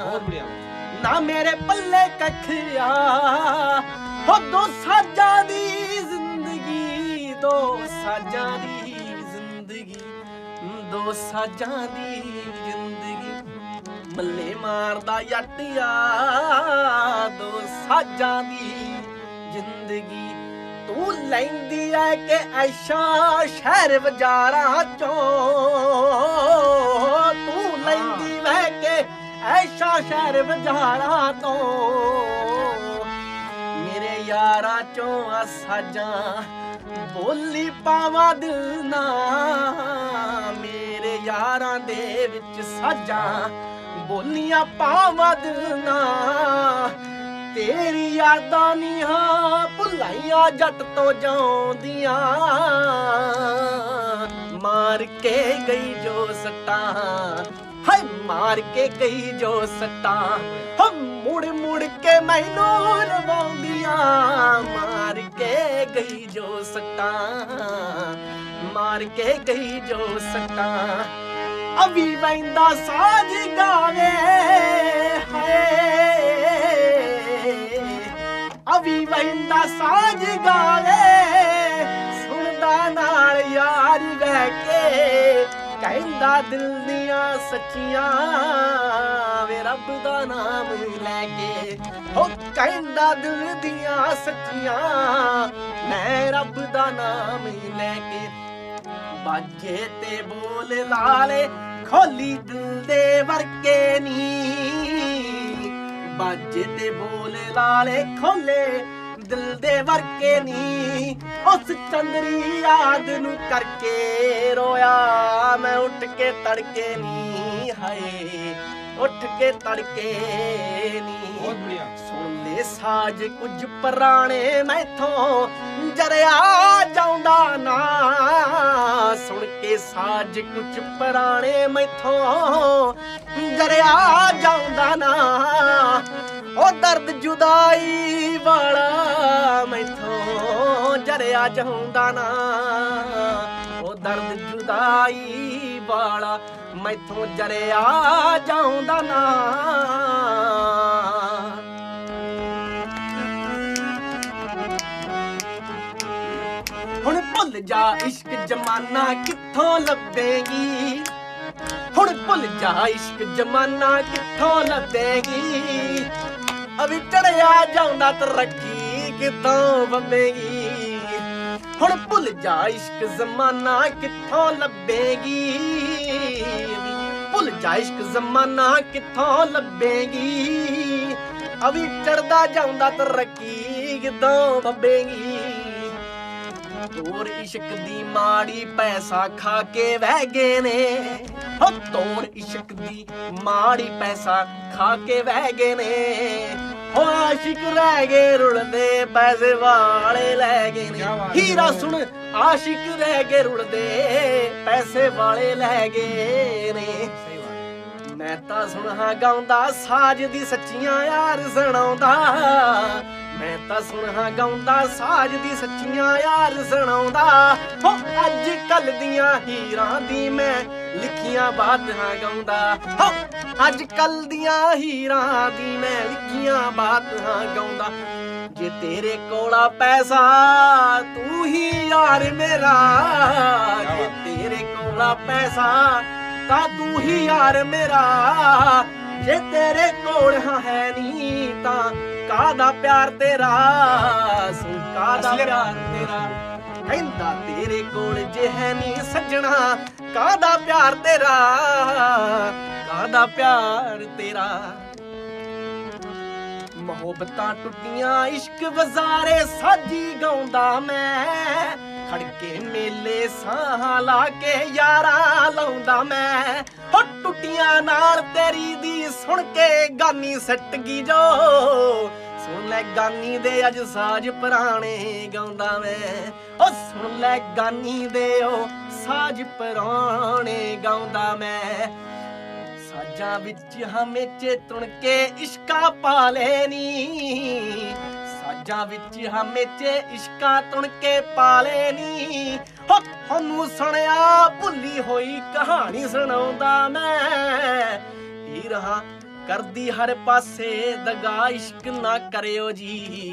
ना मेरे पल्ले कखिया। हो दो साजा दी जिंदगी, दो साजा दी जिंदगी, दो साजा दी जिंदगी। मल्ले मारदा यटिया, दो साजा दी जिंदगी। तू लैंदी है कि ऐशा शहर बाजारां चों, तू ਐਸ਼ਾ ਸ਼ਹਿਰ ਵਜਾਰਾ ਤੋਂ ਮੇਰੇ ਯਾਰਾਂ ਚੋਂ ਆ ਸਾਜਾਂ ਬੋਲੀ ਪਾਵਾਂ ਦਿਲ ਨਾ ਮੇਰੇ ਯਾਰਾਂ ਦੇ ਵਿੱਚ ਸਾਜਾਂ ਬੋਲੀਆਂ ਪਾਵਾਂ ਦਿਲ ਨਾ ਤੇਰੀ ਯਾਦਾਂ ਨੀ ਹਾਂ ਭੁਲਾਈਆਂ ਜੱਟ ਤੋਂ ਜਾਉਂਦੀਆਂ ਮਾਰ ਕੇ ਗਈ ਜੋ ਸੱਟਾਂ ਹਾਏ ਮਾਰ ਕੇ ਗਈ ਜੋ ਸੱਟਾਂ ਹੋ ਮੁੜ ਮੁੜ ਕੇ ਮੈਨੂੰ ਲਵਾਉਂਦੀਆਂ ਮਾਰ ਕੇ ਗਈ ਜੋ ਸੱਟਾਂ ਮਾਰ ਕੇ ਗਈ ਜੋ ਸੱਟਾਂ ਅਵੀ ਵੈਂਦਾ ਸਾਜ ਗਾਵੇ ਹਾਏ ਅਵੀ ਵੈਂਦਾ ਸਾਜ ਗਾਵੇ ਸੁਣਦਾ ਨਾਲ ਯਾਰ ਬਹਿ ਕੇ ਕਹਿੰਦਾ ਦਿਲ ਦੀਆਂ ਸੱਚੀਆਂ ਵੇ ਰੱਬ ਦਾ ਨਾਮ ਲੈ ਕੇ ਹੋ ਕਹਿੰਦਾ ਦਿਲ ਦੀਆਂ ਸੱਚੀਆਂ ਮੈਂ ਰੱਬ ਦਾ ਨਾਮ ਲੈ ਕੇ ਬਾਜੇ ਤੇ ਬੋਲ ਲਾਲੇ ਖੋਲੀ ਦਿਲ ਦੇ ਵਰਕੇ ਨੀ ਬਾਜੇ ਤੇ ਬੋਲ ਲਾਲੇ ਖੋਲੇ ਦਿਲ ਦੇ ਵਰਕੇ ਨੀ ਉਸ ਚੰਦਰੀ ਯਾਦ ਨੂੰ ਕਰਕੇ ਰੋਇਆ ਮੈਂ ਉੱਠ ਕੇ ਤੜਕੇ ਨੀ ਹਾਏ ਉੱਠ ਕੇ ਤੜਕੇ ਨੀ ਸੁਣ ਲੈ ਸਾਜ ਕੁਝ ਪੁਰਾਣੇ ਮੈਥੋਂ ਜਰਿਆ ਜਾਉਂਦਾ ਨਾ ਸੁਣ ਕੇ ਸਾਜ ਕੁਝ ਪੁਰਾਣੇ ਮੈਥੋਂ ਜਰਿਆ ਜਾਉਂਦਾ ਨਾ ਉਹ ਦਰਦ ਜੁਦਾਈ ਵਾਲਾ ਮੈਥੋਂ ਜਰਿਆ ਜਾਉਂਦਾ ਨਾ ਉਹ ਦਰਦ ਜੁਦਾਈ ਵਾਲਾ ਮੈਥੋਂ ਜਰਿਆ ਜਾਉਂਦਾ ਨਾ ਹੁਣ ਭੁੱਲ ਜਾ ਇਸ਼ਕ ਜਮਾਨਾ ਕਿੱਥੋਂ ਲੱਭੇਗੀ ਹੁਣ ਭੁੱਲ ਜਾ ਇਸ਼ਕ ਜਮਾਨਾ ਕਿੱਥੋਂ ਲੱਭੇਗੀ ਅਵੀ ਚੜਿਆ ਜਾਂਦਾ ਤਰੱਕੀ ਕਿੱਥੋਂ ਬੰਬੇਗੀ ਹੁਣ ਭੁੱਲ ਜਾ ਇਸ਼ਕ ਜ਼ਮਾਨਾ ਕਿੱਥੋਂ ਲੱਭੇਗੀ ਭੁੱਲ ਜਾ ਇਸ਼ਕ ਜ਼ਮਾਨਾ ਕਿੱਥੋਂ ਲੱਭੇਗੀ ਅਵੀ ਚੜਦਾ ਜਾਂਦਾ ਤਰੱਕੀ ਕਿੱਥੋਂ ਬੰਬੇਗੀ ਤੋਰ ਇਸ਼ਕ ਦੀ ਮਾੜੀ ਪੈਸਾ ਖਾ ਕੇ ਵਹਿ ਗਏ ਨੇ ਹੋ ਤੋਰ ਇਸ਼ਕ ਦੀ ਮਾੜੀ ਪੈਸਾ ਖਾ ਕੇ ਵਹਿ ਗਏ ਨੇ ਹੋ ਆਸ਼ਿਕ ਰਹਿ ਗਏ ਰੁਲਦੇ ਪੈਸੇ ਵਾਲੇ ਲੈ ਗਏ ਨੇ ਹੀਰਾ ਸੁਣ ਆਸ਼ਿਕ ਰਹਿ ਗਏ ਰੁਲਦੇ ਪੈਸੇ ਵਾਲੇ ਲੈ ਗਏ ਨੇ ਮੈਂ ਤਾਂ ਸੁਣਾ ਗਾਉਂਦਾ ਸਾਜ ਦੀ ਸੱਚੀਆਂ ਯਾਰ ਸੁਣਾਉਂਦਾ ਮੈਂ ਤਾਂ ਸੁਣਾ ਗਾਉਂਦਾ ਸਾਜ ਦੀ ਸੱਚੀਆਂ ਯਾਰ ਸੁਣਾਉਂਦਾ ਹੋ ਅੱਜ ਕੱਲ ਦੀਆਂ ਹੀਰਾਂ ਦੀ ਮੈਂ ਲਿਖੀਆਂ ਬਾਤਾਂ ਗਾਉਂਦਾ ਹੋ ਅੱਜ ਕੱਲ ਦੀਆਂ ਹੀਰਾਂ ਦੀ ਮੈਂ ਲਿਖੀਆਂ ਬਾਤਾਂ ਗਾਉਂਦਾ ਜੇ ਤੇਰੇ ਕੋਲਾ ਪੈਸਾ ਤੂੰ ਹੀ ਯਾਰ ਮੇਰਾ ਜੇ ਤੇਰੇ ਕੋਲਾ ਪੈਸਾ ਤਾਂ ਤੂੰ ਹੀ ਯਾਰ ਮੇਰਾ ਜੇ ਤੇਰੇ ਕੋਲ ਹੈ ਨਹੀਂ ਤਾਂ ਕਾਹਦਾ ਪਿਆਰ ਤੇਰਾ ਸੁਣ ਕਾਹਦਾ ਪਿਆਰ ਤੇਰਾ ਕਹਿੰਦਾ ਤੇਰੇ ਕੋਲ ਜੇ ਹੈ ਨਹੀਂ ਸੱਜਣਾ ਕਾਹਦਾ ਪਿਆਰ ਤੇਰਾ ਕਾਹਦਾ ਪਿਆਰ ਤੇਰਾ ਮੁਹੱਬਤਾਂ ਟੁੱਟੀਆਂ ਇਸ਼ਕ ਵਜ਼ਾਰੇ ਸਾਜੀ ਗਾਉਂਦਾ ਮੈਂ ਖੜਕੇ ਮੇਲੇ ਸਾਹ ਲਾ ਕੇ ਯਾਰਾਂ ਲਾਉਂਦਾ ਮੈਂ ਹੋ ਟੁੱਟੀਆਂ ਨਾਲ ਤੇਰੀ ਦੀ ਸੁਣ ਕੇ ਗਾਨੀ ਸੱਟ ਗਈ ਜੋ ਸੁਣ ਲੈ ਗਾਨੀ ਦੇ ਅੱਜ ਸਾਜ ਪੁਰਾਣੇ ਗਾਉਂਦਾ ਮੈਂ ਉਹ ਸੁਣ ਲੈ ਗਾਨੀ ਦੇ ਉਹ ਸਾਜ ਪੁਰਾਣੇ ਗਾਉਂਦਾ ਮੈਂ ਸਾਜਾਂ ਵਿੱਚ ਹਮੇਚੇ ਤੁਣ ਕੇ ਇਸ਼ਕਾ ਪਾ ਲੈਨੀ ਸਾਜਾਂ ਵਿੱਚ ਹਮੇਚੇ ਇਸ਼ਕਾ ਤੁਣ ਕੇ ਪਾ ਲੈਨੀ ਹੋ ਤੁਹਾਨੂੰ ਸੁਣਿਆ ਭੁੱਲੀ ਹੋਈ ਕਹਾਣੀ ਸੁਣਾਉਂਦਾ ਮੈਂ ਹੀਰ ਹਾਂ ਕਰਦੀ ਹਰ ਪਾਸੇ ਦਗਾ ਇਸ਼ਕ ਨਾ ਕਰਿਓ ਜੀ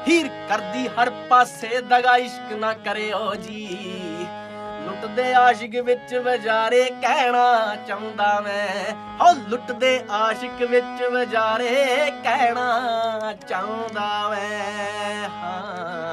ਹੀਰ ਕਰਦੀ ਹਰ ਪਾਸੇ ਦਗਾ ਇਸ਼ਕ ਨਾ ਕਰਿਓ ਜੀ ਲੁੱਟਦੇ ਆਸ਼ਿਕ ਵਿੱਚ ਵਜਾਰੇ ਕਹਿਣਾ ਚਾਹੁੰਦਾ ਮੈਂ ਹੋ ਲੁੱਟਦੇ ਆਸ਼ਿਕ ਵਿੱਚ ਵਜਾਰੇ ਕਹਿਣਾ ਚਾਹੁੰਦਾ ਮੈਂ ਹਾਂ